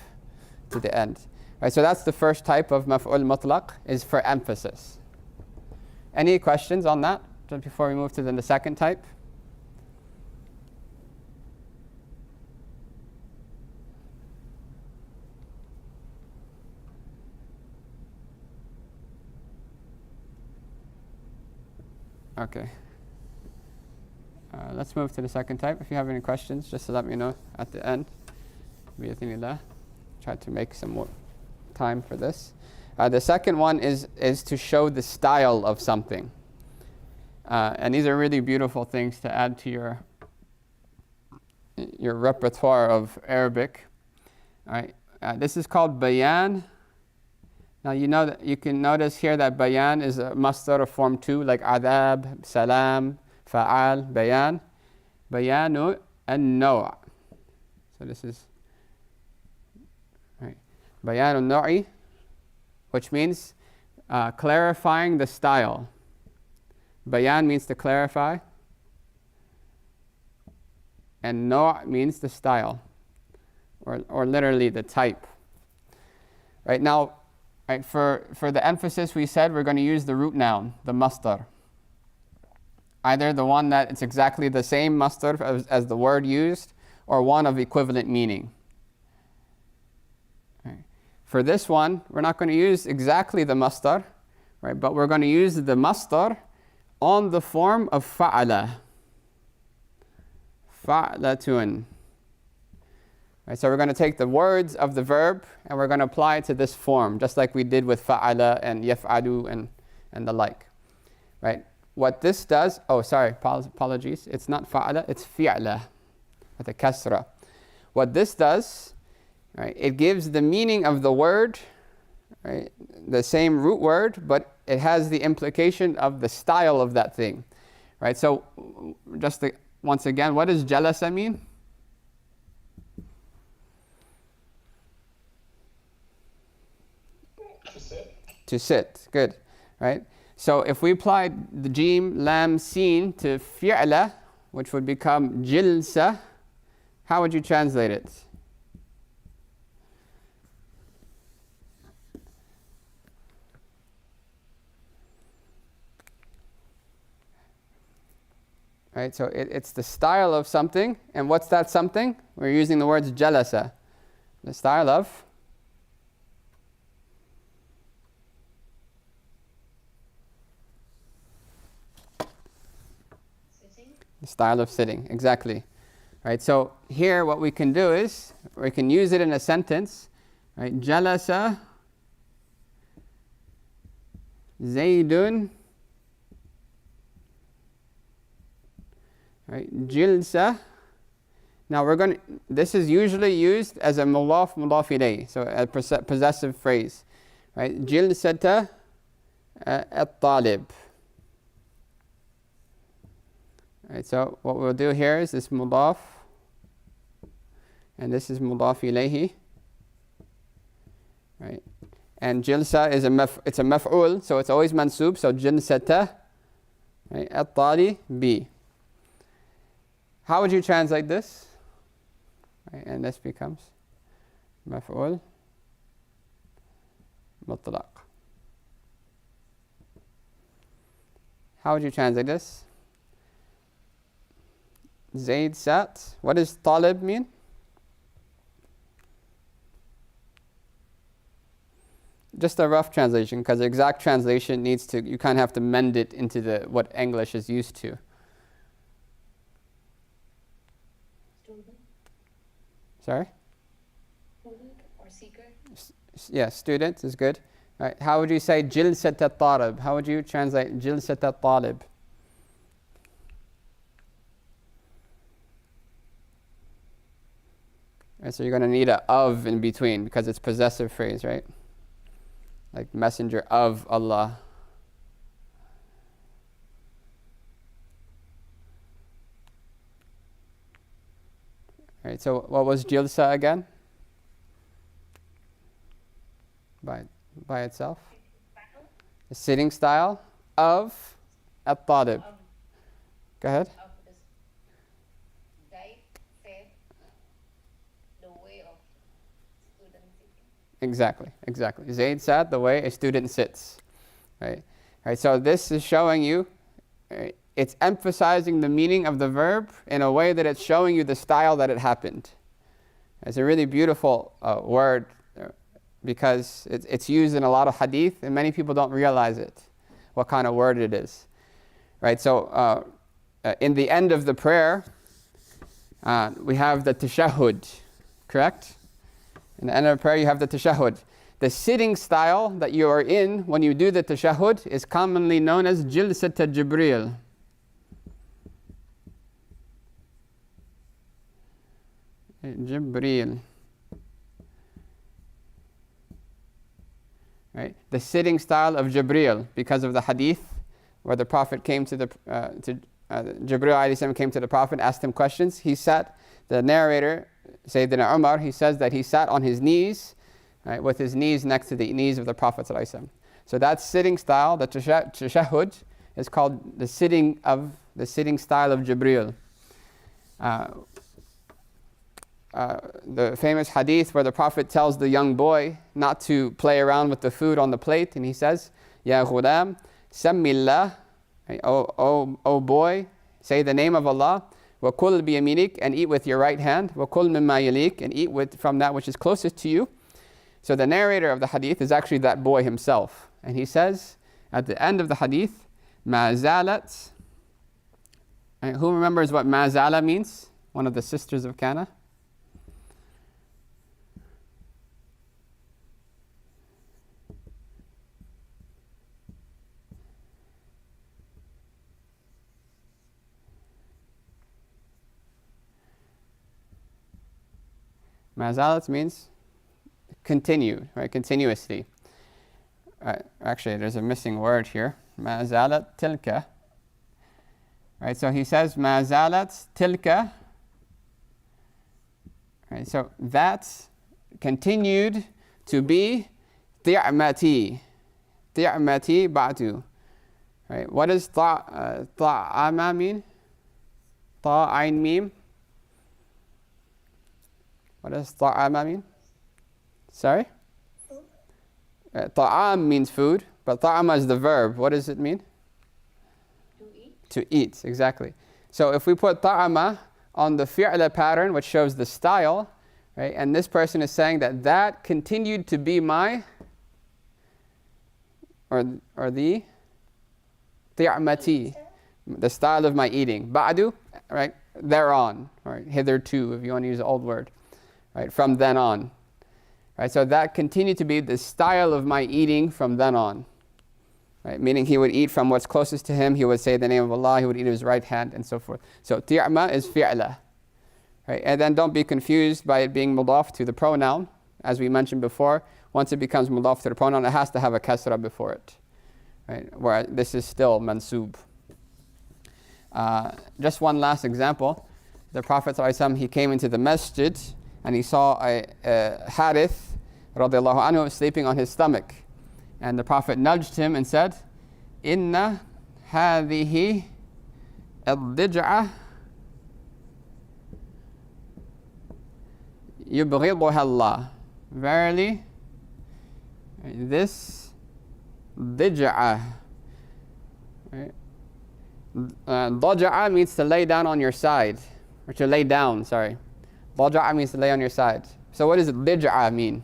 to the end. Right? So that's the first type of maf'ul mutlaq, is for emphasis. Any questions on that? just before we move to the second type? Okay. Let's move to the second type. If you have any questions, just let me know at the end. Bi-idhnillah. Try to make some more time for this. The second one is to show the style of something. And these are really beautiful things to add to your repertoire of Arabic. All right. This is called bayan. Now you know that you can notice here that bayan is a masdar of form 2, like adab, salam, fa'al, bayan. Bayanu an-naw'. So this is right. Bayanu an-naw'i, which means clarifying the style. Bayan means to clarify, and naw' means the style, or literally the type. Right now. Right, for the emphasis, we said we're going to use the root noun, the masdar. Either the one that it's exactly the same masdar as the word used, or one of equivalent meaning. Right. For this one, we're not going to use exactly the masdar, right, but we're going to use the masdar on the form of fa'ala. Fa'latun. Right, so we're going to take the words of the verb and we're going to apply it to this form, just like we did with fa'ala and yaf'alu and the like. Right? What this does, apologies, it's not fa'ala, it's fi'la with a kasra. What this does, right, it gives the meaning of the word, right, the same root word, but it has the implication of the style of that thing. Right? So once again, what does jalasa mean? To sit, good, right? So if we applied the jim, lam, sin to fi'la, which would become jilsa, how would you translate it? Right, so it's the style of something, and what's that something? We're using the words jalasa, the style of the style of sitting, exactly. Right, so here what we can do is, we can use it in a sentence, right? Jalasa Zaydun, right? Jilsa. Now this is usually used as a mudaf ilayh, so a possessive phrase, right? Jilsata at-talib. Right, so what we'll do here is this mudaf, and this is mudaf ilayhi, right? And jilsa is it's a maf'ul, so it's always mansub. So jilsata, right? At-talibi. How would you translate this? Right, and this becomes maf'ul mutlaq. How would you translate this? Zayd sat. What does talib mean? Just a rough translation, because the exact translation you kind of have to mend it into what English is used to. Student. Sorry? Student or seeker. Yeah, student is good. Right. How would you say jilsat at-talib? How would you translate jilsat at-talib? Right, so you're going to need a of in between because it's possessive phrase, right? Like messenger of Allah. Right, so what was jilsa again? By itself? The sitting style of at-talib. Go ahead. Exactly. Zayd sat the way a student sits, right? Right. So this is showing you, right, it's emphasizing the meaning of the verb in a way that it's showing you the style that it happened. It's a really beautiful word because it's used in a lot of hadith and many people don't realize it, what kind of word it is. Right, so in the end of the prayer, we have the tashahhud, correct? In the end of the prayer you have the tashahhud. The sitting style that you are in when you do the tashahhud is commonly known as Jilsat Jibril. Jibril. Right? The sitting style of Jibril, because of the hadith where the Prophet came to Jibril alayhi salam came to the Prophet, asked him questions. He sat, the narrator, Sayyidina Umar, he says that he sat on his knees, right, with his knees next to the knees of the Prophet sallallahu alaihi wasallam. So that sitting style, the tashahhud, is called the sitting style of Jibril. The famous hadith where the Prophet tells the young boy not to play around with the food on the plate, and he says, Ya ghulam, sammillah, O boy, say the name of Allah, wa kul biyaminik, and eat with your right hand, wa kul mimma yalik, and eat from that which is closest to you. So the narrator of the hadith is actually that boy himself, and he says at the end of the hadith, ma zalat. Who remembers what ma zala means? One of the sisters of Kana. Ma zalat means continue, right? Continuously. Actually, there's a missing word here. Ma zalat tilka. Right, so he says, Ma zalat tilka. Right, so that continued to be ti'mati. Ti'mati ba'du. Right, what does ta'ama mean? Ta'ain mim. What does ta'ama mean? Sorry? Ta'am means food, but ta'ama is the verb. What does it mean? To eat. To eat, exactly. So if we put ta'ama on the fi'la pattern, which shows the style, right, and this person is saying that continued to be my, or the ti'mati, the style of my eating. Ba'du, right, thereon, right, hitherto, if you want to use the old word, right, from then on. Right, so that continued to be the style of my eating from then on. Right, meaning he would eat from what's closest to him, he would say the name of Allah, he would eat with his right hand, and so forth. So ti'ma is fi'la. Right, and then don't be confused by it being mudaf to the pronoun. As we mentioned before, once it becomes mudaf to the pronoun, it has to have a kasra before it. Right, where this is still mansub. Just one last example. The Prophet ﷺ, he came into the masjid and he saw a Harith radiallahu anhu sleeping on his stomach. And the Prophet nudged him and said, Inna hadhihi al-dij'a yubghiduha Allah. Verily, this dij'a, daja'a means to lay down on your side, or to lay down, sorry. Daja'a means to lay on your side. So what does dij'a mean?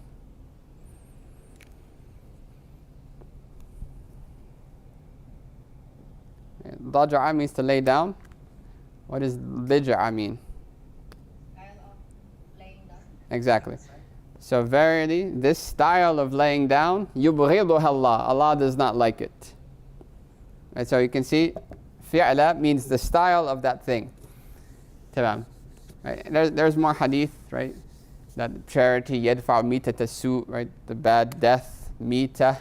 Daja'a means to lay down. What does dij'a mean? Laying down. Exactly. So verily, this style of laying down, yubghiduha Allah. Allah does not like it. Right, so you can see, fi'la means the style of that thing. Tamam. Right, there's more hadith, right? That charity yadfa'u mitata su, right? The bad death, mita.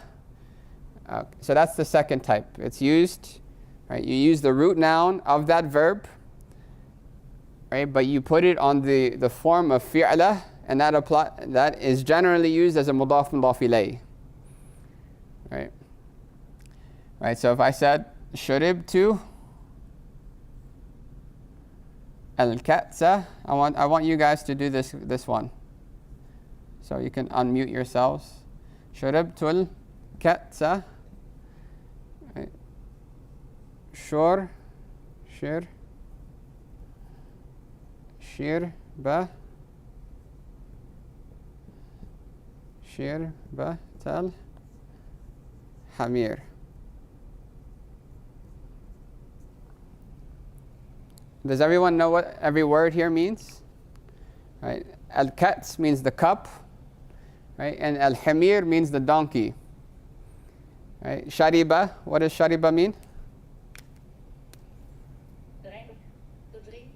So that's the second type. It's used, right? You use the root noun of that verb, right? But you put it on the form of fi'la, and that is generally used as a mudaf ilayh. Right? Right, so if I said shuribtu al-katsa, I want you guys to do this one. So you can unmute yourselves. Shuribtu al-katsa. Right. Shur شر شرب شربة الحمير. Does everyone know what every word here means? Right. Al-Kats means the cup, right? And Al-Hamir means the donkey. Right. Shariba, what does Shariba mean? Drink. To drink.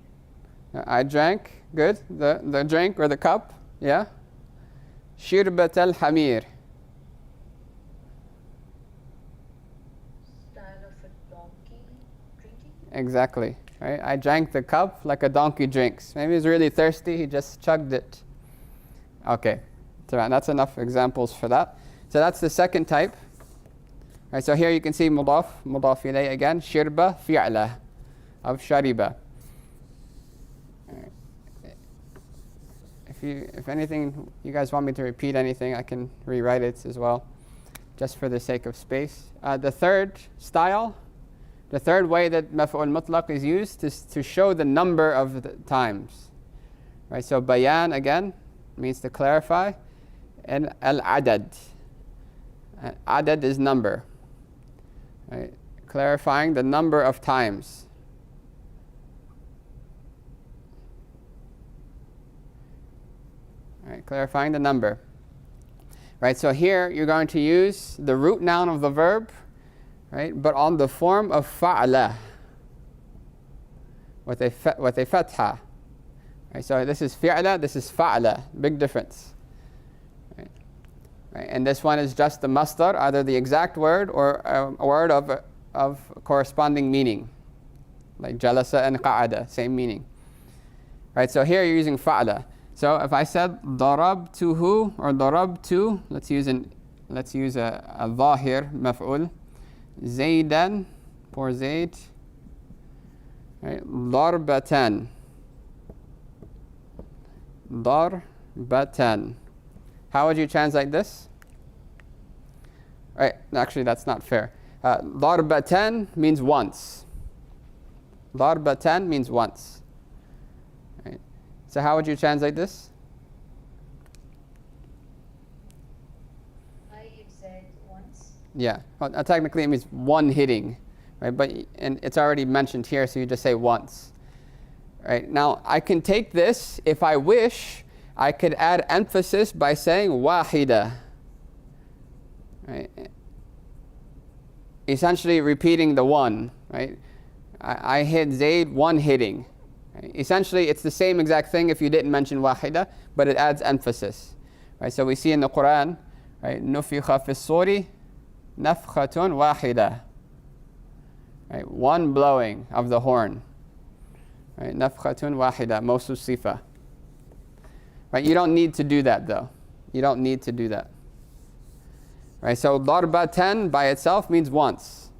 I drank, good. The drink or the cup, yeah. Shirbat al-Hamir. Style of a donkey drinking. Exactly. Right? I drank the cup like a donkey drinks. Maybe he's really thirsty, he just chugged it. Okay, so that's enough examples for that. So that's the second type. Right, so here you can see mudaf ilay again. Shirba fi'la of shariba. Right. If anything, you guys want me to repeat anything, I can rewrite it as well, just for the sake of space. The third style, the third way that maf'ul mutlaq is used is to show the number of the times. Right, so bayan again means to clarify, and al-adad. Adad is number. Right, clarifying the number of times. Right, clarifying the number. Right, so here you're going to use the root noun of the verb, right, but on the form of fa'ala, with a fatha. Right, so this is fi'la, this is fa'ala, big difference. Right, right, and this one is just the masdar, either the exact word or a word of corresponding meaning, like jalasa and qa'ada, same meaning. Right, so here you're using fa'ala. So if I said darabtuhu or darabtu, let's use a dhahir maf'ul. Zaydan, poor Zayd. Right, darbatan. Darbatan. How would you translate this? Right, actually that's not fair. Darbatan means once. Darbatan means once. Right. So how would you translate this? I said once. Yeah, well, technically it means one hitting, right? And it's already mentioned here, so you just say once. Right, now I can take this, if I wish, I could add emphasis by saying wahida. Right? Essentially repeating the one, right? I hit Zayd one hitting. Right? Essentially it's the same exact thing if you didn't mention wahida, but it adds emphasis. Right? So we see in the Qur'an, right? Nufikha fi s-suri nafkhatun wahida. Right? One blowing of the horn. Right, nafkhatun wahida, mawsu sifa. Right, you don't need to do that though. You don't need to do that. Right, so darbatan by itself means once.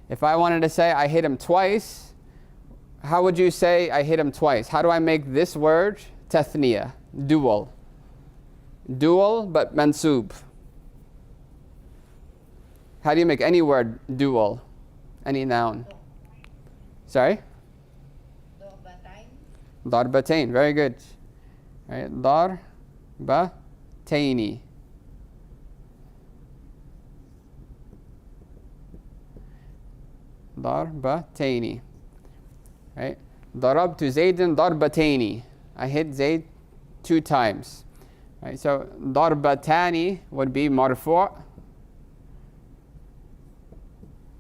If I wanted to say I hit him twice, how would you say I hit him twice? How do I make this word tathniya, dual? Dual but mansub. How do you make any word dual? Any noun? Sorry? Darbatain, very good. Right, darbataini. Darbataini. Right, darabtu Zaydan darbataini. I hit Zayd 2 times. Right, so darbatani would be marfu'.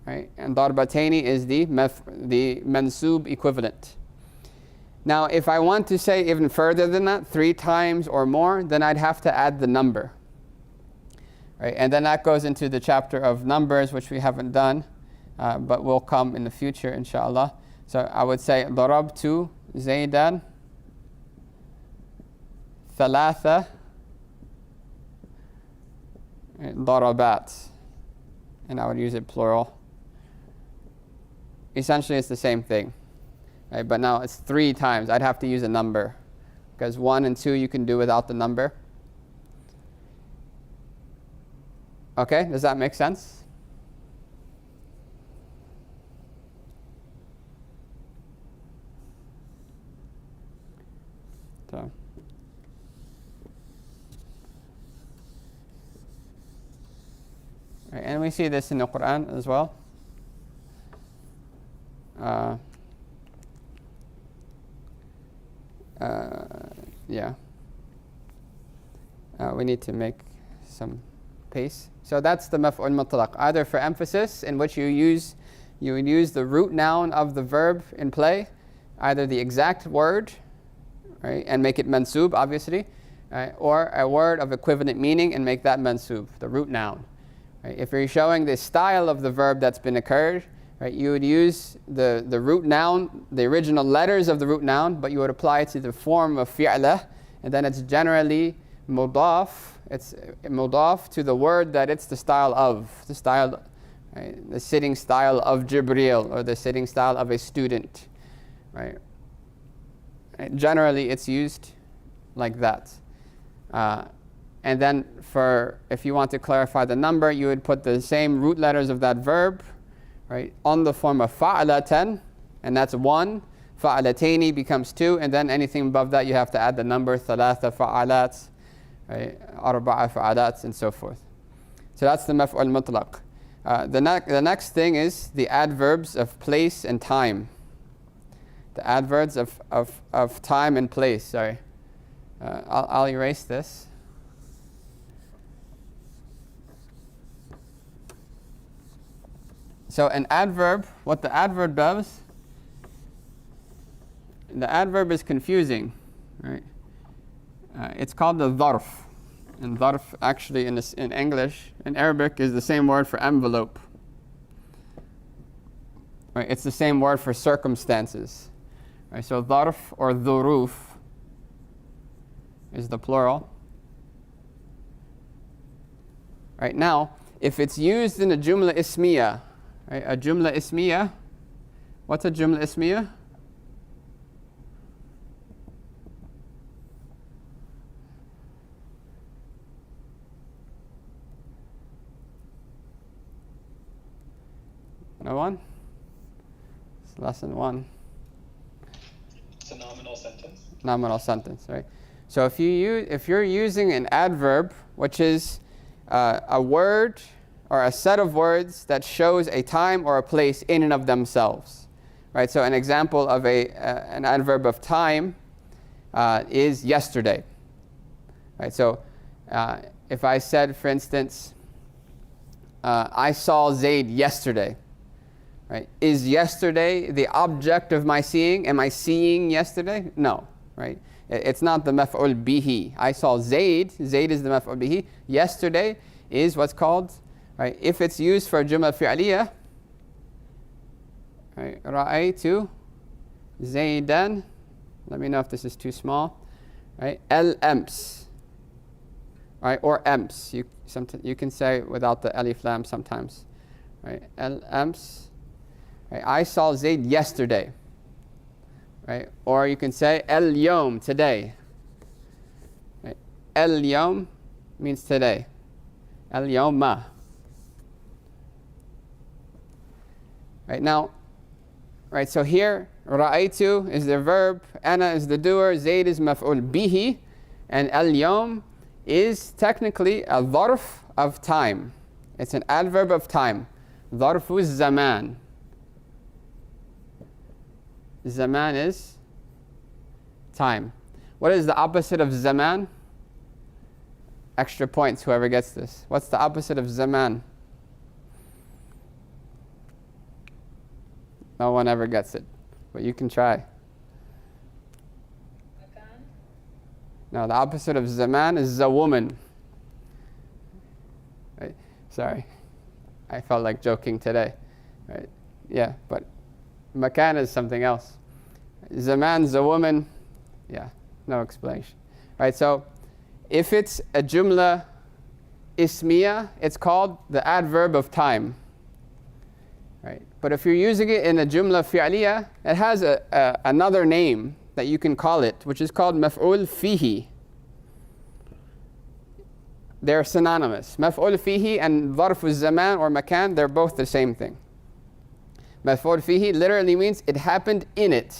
Right, and darbataini is the mansub equivalent. Now, if I want to say even further than that, 3 times or more, then I'd have to add the number. Right? And then that goes into the chapter of numbers, which we haven't done, but will come in the future, inshallah. So I would say, darabtu Zaydan thalatha darabat. And I would use it plural. Essentially, it's the same thing. Right, but now it's 3 times. I'd have to use a number, because 1 and 2 you can do without the number. Okay, does that make sense? Right, and we see this in the Qur'an as well. Yeah. We need to make some pace. So that's the maf'ul mutlaq, either for emphasis, in which you would use the root noun of the verb in play, either the exact word, right, and make it mansub, obviously, right, or a word of equivalent meaning and make that mansub, the root noun. Right. If you're showing the style of the verb that's been occurred, right, you would use the root noun, the original letters of the root noun, but you would apply it to the form of fi'lah, and then it's generally mudaf. It's mudaf to the word that it's the style of, right, the sitting style of Jibreel, or the sitting style of a student, right? Right, generally, it's used like that. And then if you want to clarify the number, you would put the same root letters of that verb, right, on the form of fa'alatan, and that's 1. Fa'alatayni becomes 2, and then anything above that you have to add the number thalatha fa'alat, right, arba'a fa'alat, and so forth. So that's the maf'ul mutlaq. The next thing is the adverbs of place and time. The adverbs of time and place. Sorry, I'll erase this. So an adverb, what the adverb does, the adverb is confusing, right? It's called the dharf. And dharf actually in English, in Arabic, is the same word for envelope. Right? It's the same word for circumstances. Right? So dharf or dhuruf is the plural. Right? Now, if it's used in a jumla ismiya, right? A jumla ismiya, what's a jumla ismiya? No one? It's lesson 1. It's a nominal sentence. Nominal sentence, right? So if you're using an adverb, which is a word or a set of words that shows a time or a place in and of themselves, right? So an example of an adverb of time is yesterday, right? So if I said, for instance, I saw Zaid yesterday. Right? Is yesterday the object of my seeing? Am I seeing yesterday? No. Right? It's not the maf'ul bihi. I saw Zaid. Zaid is the maf'ul bihi. Yesterday is what's called, right? If it's used for jumla fi'aliyah, right? Ra'aytu Zaidan. Let me know if this is too small. Right? Al-ams. Right? Or ams. You can say without the alif lam sometimes. Right? Al-ams. Right, I saw Zaid yesterday, right? Or you can say el-yom, today. Right? El-yom means today. El-yoma. Right now, right? So here, ra'aytu is the verb, ana is the doer, Zaid is maf'ul bihi, and el-yom is technically a dharf of time. It's an adverb of time. Dharfu zaman. Zaman is time. What is the opposite of zaman? Extra points, whoever gets this. What's the opposite of zaman? No one ever gets it, but you can try. Makan. No, the opposite of zaman is a woman. Right? Sorry, I felt like joking today. Right? Yeah, but makan is something else. Zaman's a woman. Yeah, no explanation. Right, so if it's a jumla ismiya, it's called the adverb of time. Right, but if you're using it in a jumla fi'aliyah, it has another name that you can call it, which is called maf'ul fihi. They're synonymous. Maf'ul fihi and dharfu zaman or makan, they're both the same thing. Maf'ul fihi literally means it happened in it.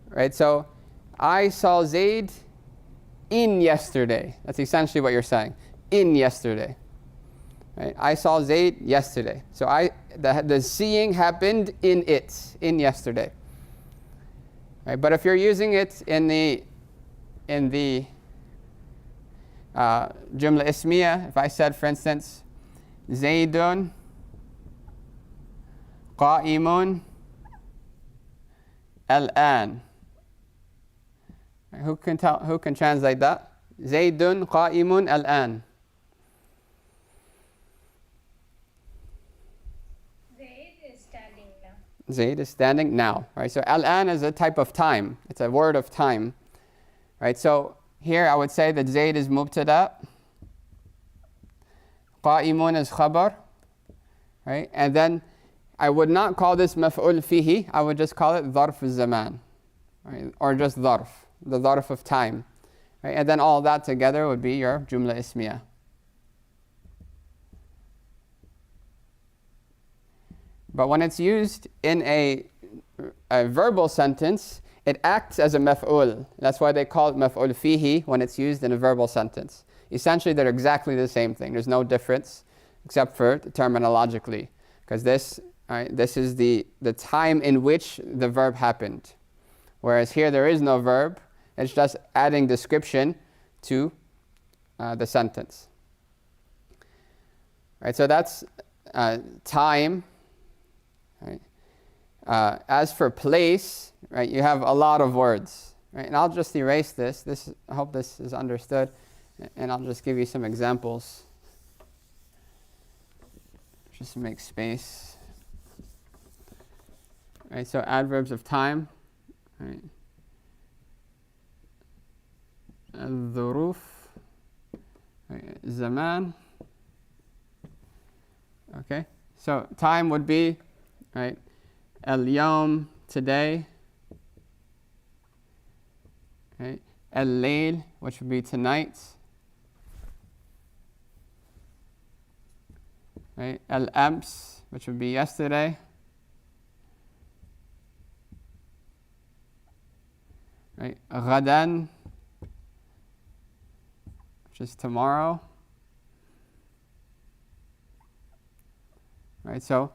Right? So, I saw Zaid in yesterday. That's essentially what you're saying. In yesterday. Right? I saw Zayd yesterday. So the seeing happened in yesterday. Right? But if you're using it in the jumla ismiya, if I said, for instance, Zaydun qa'imun al-an. Who can translate that? Zaydun qa'imun al-an. Zaid is standing now. Zayd is standing now. Right? So al-an is a type of time. It's a word of time. Right? So here I would say that Zayd is mubtada, qa'imun is khabar, right? And then I would not call this maf'ul fihi, I would just call it dharf al-zaman, right? Or just dharf, the dharf of time, right? And then all that together would be your jumla ismiya. But when it's used in a verbal sentence, it acts as a maf'ul. That's why they call it maf'ul fihi when it's used in a verbal sentence. Essentially, they're exactly the same thing. There's no difference except for terminologically, because this is the time in which the verb happened. Whereas here there is no verb. It's just adding description to the sentence. Right, so that's time. Right. As for place, right, you have a lot of words. Right, and I'll just erase this. I hope this is understood, and I'll just give you some examples. Just make space. Right, so adverbs of time. Right. الظروف, right, zaman. Okay, so time would be, right, al-yawm, today, right, al-layl, which would be tonight, right, al-ams, which would be yesterday, right, ghadan, which is tomorrow, right, so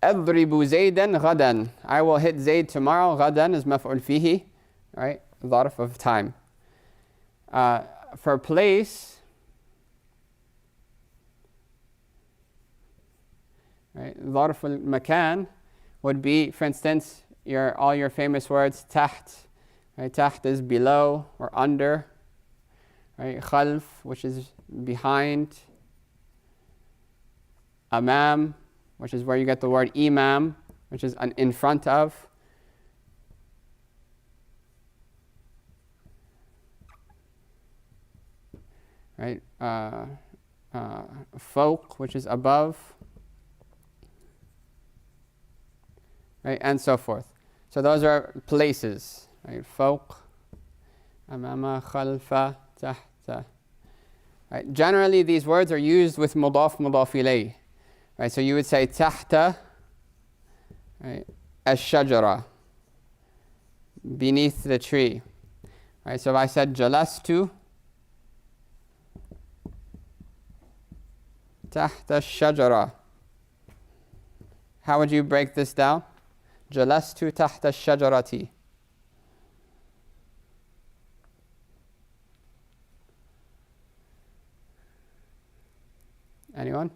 أضرب زيدا غدا. I will hit Zayd tomorrow. غدا is مفعول فيه, right? Dharf of time. For place, right? ظرف المكان would be, for instance, all your famous words. تحت, right? تحت is below or under, right? خلف, which is behind. أمام, which is where you get the word imam, which is in front of. Right? Fawq, which is above. Right? And so forth. So those are places. Right? Fawq, amama, khalfa, tahta. Right? Generally, these words are used with mudaf, mudaf ilayh. Right, so you would say tahta, right, ash-shajara, beneath the tree. Right, so if I said jalastu tahta ash-shajara, how would you break this down? Jalastu tahta ash-shajarati. Anyone?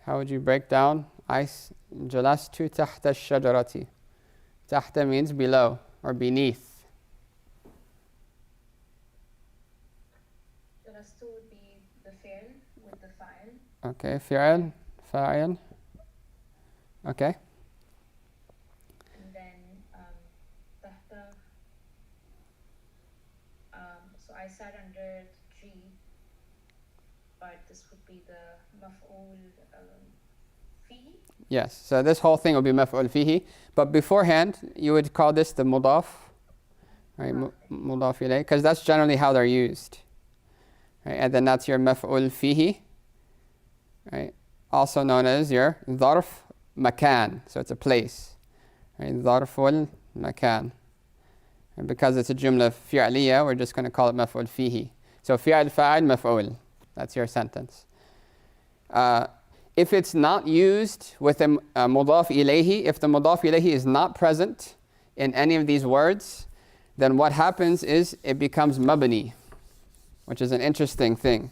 How would you break down jalastu tahta ash-shajarati? Tahta means below or beneath. Jalastu would be the fi'l with the fa'il. Okay, fi'al, fa'il. Okay. And then tahta. So I sat under the tree, but this would be the maf'ul fihi. Yes, so this whole thing will be maf'ul fihi, but beforehand you would call this the mudaf, right? Mudaf ilayh, because that's generally how they're used. Right? And then that's your maf'ul fihi, right? Also known as your dharf makan, so it's a place. Right? Dharful makan. And because it's a jumla fi'aliyya, we're just going to call it maf'ul fihi. So fi'al fa'al maf'ul. That's your sentence. If it's not used with a mudaf ilayhi, if the mudaf ilayhi is not present in any of these words, then what happens is it becomes mabni, which is an interesting thing.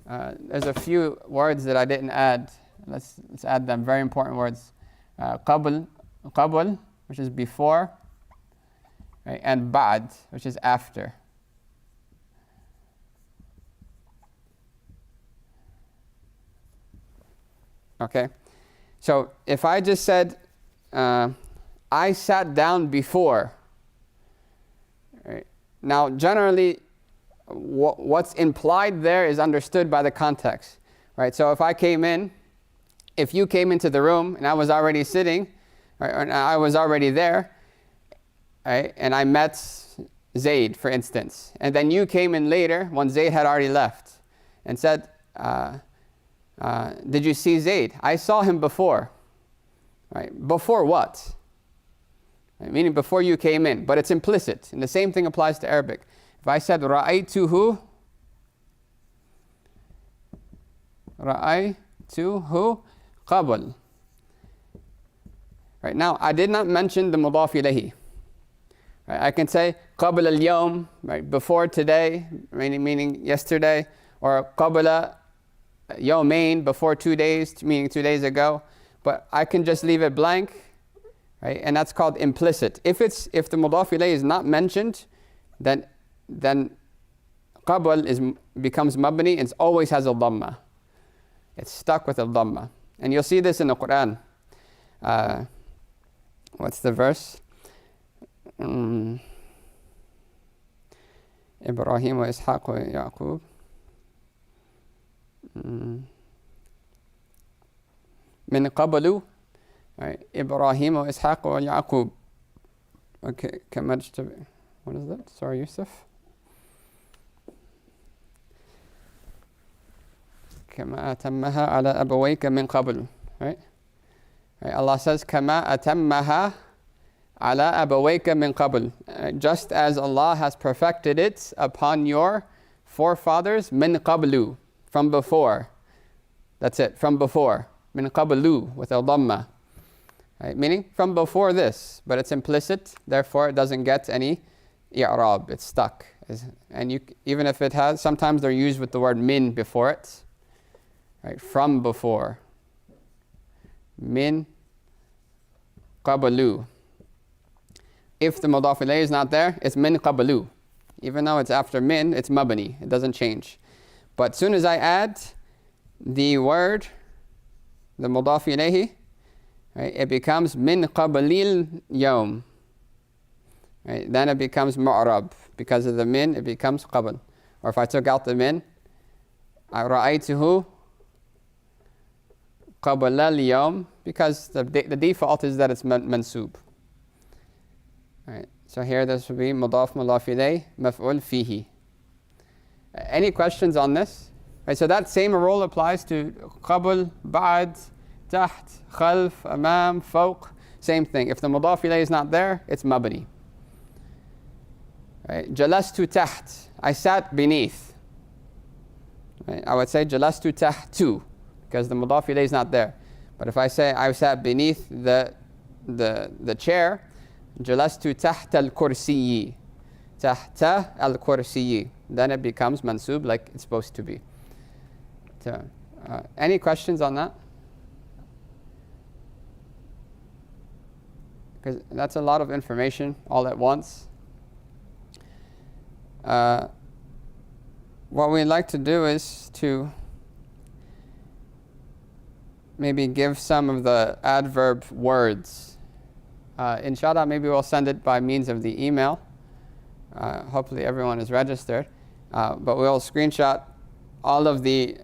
There's a few words that I didn't add. Let's add them. Very important words. Qabl, which is before, right? And ba'd, which is after. Okay, so if I just said, I sat down before, right? Now generally what's implied there is understood by the context, right? So if you came into the room and I was already sitting, right, or I was already there, right, and I met Zayd, for instance, and then you came in later when Zayd had already left and said, did you see Zayd? I saw him before. Right? Before what? Right? Meaning before you came in, but it's implicit. And the same thing applies to Arabic. If I said ra'aytuhu qabl. Right, now I did not mention the mudaf ilayhi. Right, I can say qabla al-yawm, right, before today, meaning yesterday, or qabla yawmain, before 2 days, meaning 2 days ago. But I can just leave it blank, right? And that's called implicit. If the mudaf ilayhi is not mentioned, then qabl becomes mabni and it always has a dhamma. It's stuck with a dhamma. And you'll see this in the Qur'an. What's the verse? Ibrahim wa Ishaq wa Yaqub. من قبل, right? Ibrahim wa Ishaq wa Yaqub. Okay, what is that? Sorry, Yusuf. كما أتمها على أبويك من قبل, right? Allah says كما أتمها على أبويك من قبل, just as Allah has perfected it upon your forefathers من قبل, from before. That's it, from before. Min qablu, with a dhamma. Right? Meaning from before this, but it's implicit, therefore it doesn't get any i'rab, it's stuck. And even if it has, sometimes they're used with the word min before it. Right? From before. Min qablu. If the mudaf ilayhi is not there, it's min qablu. Even though it's after min, it's mabni, it doesn't change. But as soon as I add the word, the mudaf ilayhi, right, it becomes min qablil yawm. Right, then it becomes mu'rab. Because of the min, it becomes qabl. Or if I took out the min, I ra'aytuhu qablal yawm, because the default is that it's mansub. Right, so here this would be mudaf ilayhi, maf'ul fihi. Any questions on this? Right, so that same rule applies to qabl, ba'd, taht, khalf, amam, fawq. Same thing. If the mudaf ilayhi is not there, it's mabni. Right? Jalastu taht. I sat beneath. Right? I would say jalastu tahtu, because the mudaf ilayhi is not there. But if I say I sat beneath the chair, jalastu tahta al-kursiyyi. Tahta al-kursiyyi. Then it becomes mansub like it's supposed to be. So, any questions on that? Because that's a lot of information all at once. What we'd like to do is to maybe give some of the adverb words. Inshallah, maybe we'll send it by means of the email. Hopefully everyone is registered. But we'll screenshot all of the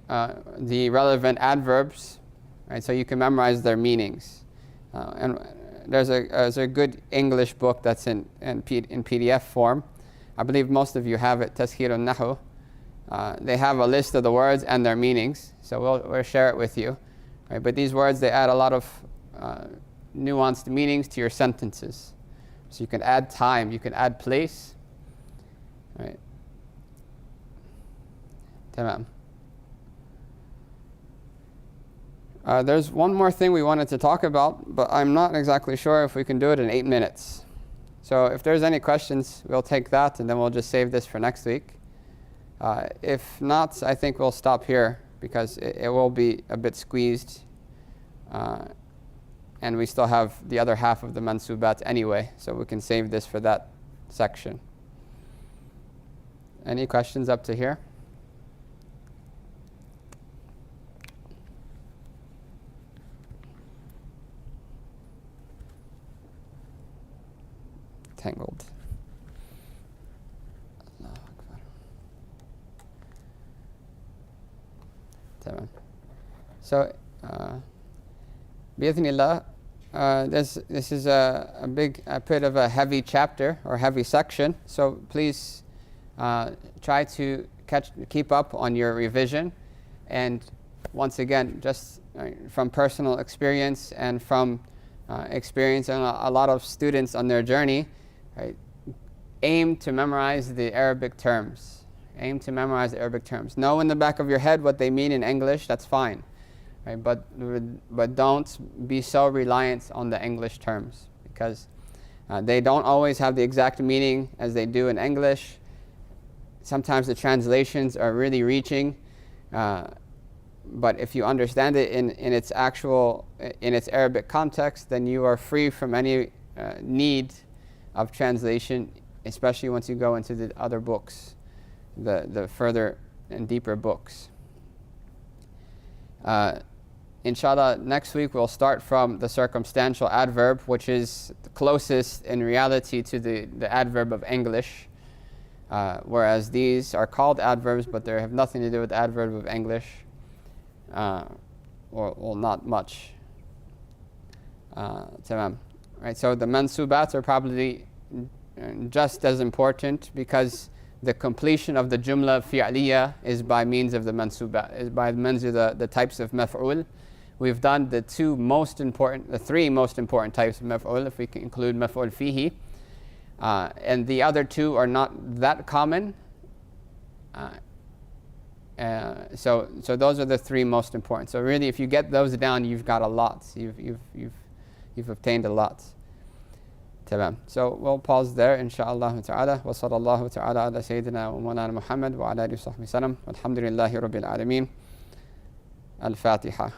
relevant adverbs, right, so you can memorize their meanings. And there's a good English book that's in PDF form. I believe most of you have it, Tazkir al-Nahw. They have a list of the words and their meanings, so we'll share it with you. Right? But these words, they add a lot of nuanced meanings to your sentences. So you can add time, you can add place. Right. Tamam. There's one more thing we wanted to talk about, but I'm not exactly sure if we can do it in 8 minutes. So if there's any questions, we'll take that and then we'll just save this for next week. If not, I think we'll stop here because it will be a bit squeezed. And we still have the other half of the mansubat anyway, so we can save this for that section. Any questions up to here? Tangled. Allahu Akbar. Tamam. So, bi'idhnillah, this is a bit of a heavy chapter or heavy section. So please try to keep up on your revision. And once again, just from personal experience and from experience and a lot of students on their journey, right, aim to memorize the Arabic terms. Aim to memorize the Arabic terms. Know in the back of your head what they mean in English, that's fine. Right, but don't be so reliant on the English terms because they don't always have the exact meaning as they do in English. Sometimes the translations are really reaching, but if you understand it in its Arabic context, then you are free from any need of translation, especially once you go into the other books, the further and deeper books. Inshallah, next week we'll start from the circumstantial adverb, which is the closest in reality to the adverb of English, whereas these are called adverbs, but they have nothing to do with the adverb of English, or not much. Tamam. Right, so the mansubat are probably just as important because the completion of the jumla fi'liya is by means of the mansubat, is by means of the types of maf'ul. We've done the three most important types of maf'ul, if we can include maf'ul fihi. And the other two are not that common. So those are the three most important. So really, if you get those down, you've got a lot. You've obtained a lot. Tamam. So we'll pause there, inshaAllah ta'ala. Wa sallallahu ta'ala ala Sayyidina wa Mawlana Muhammad wa ala alihi wa sahbihi sallam. Alhamdulillahi Rabbil Alameen. Al-Fatiha.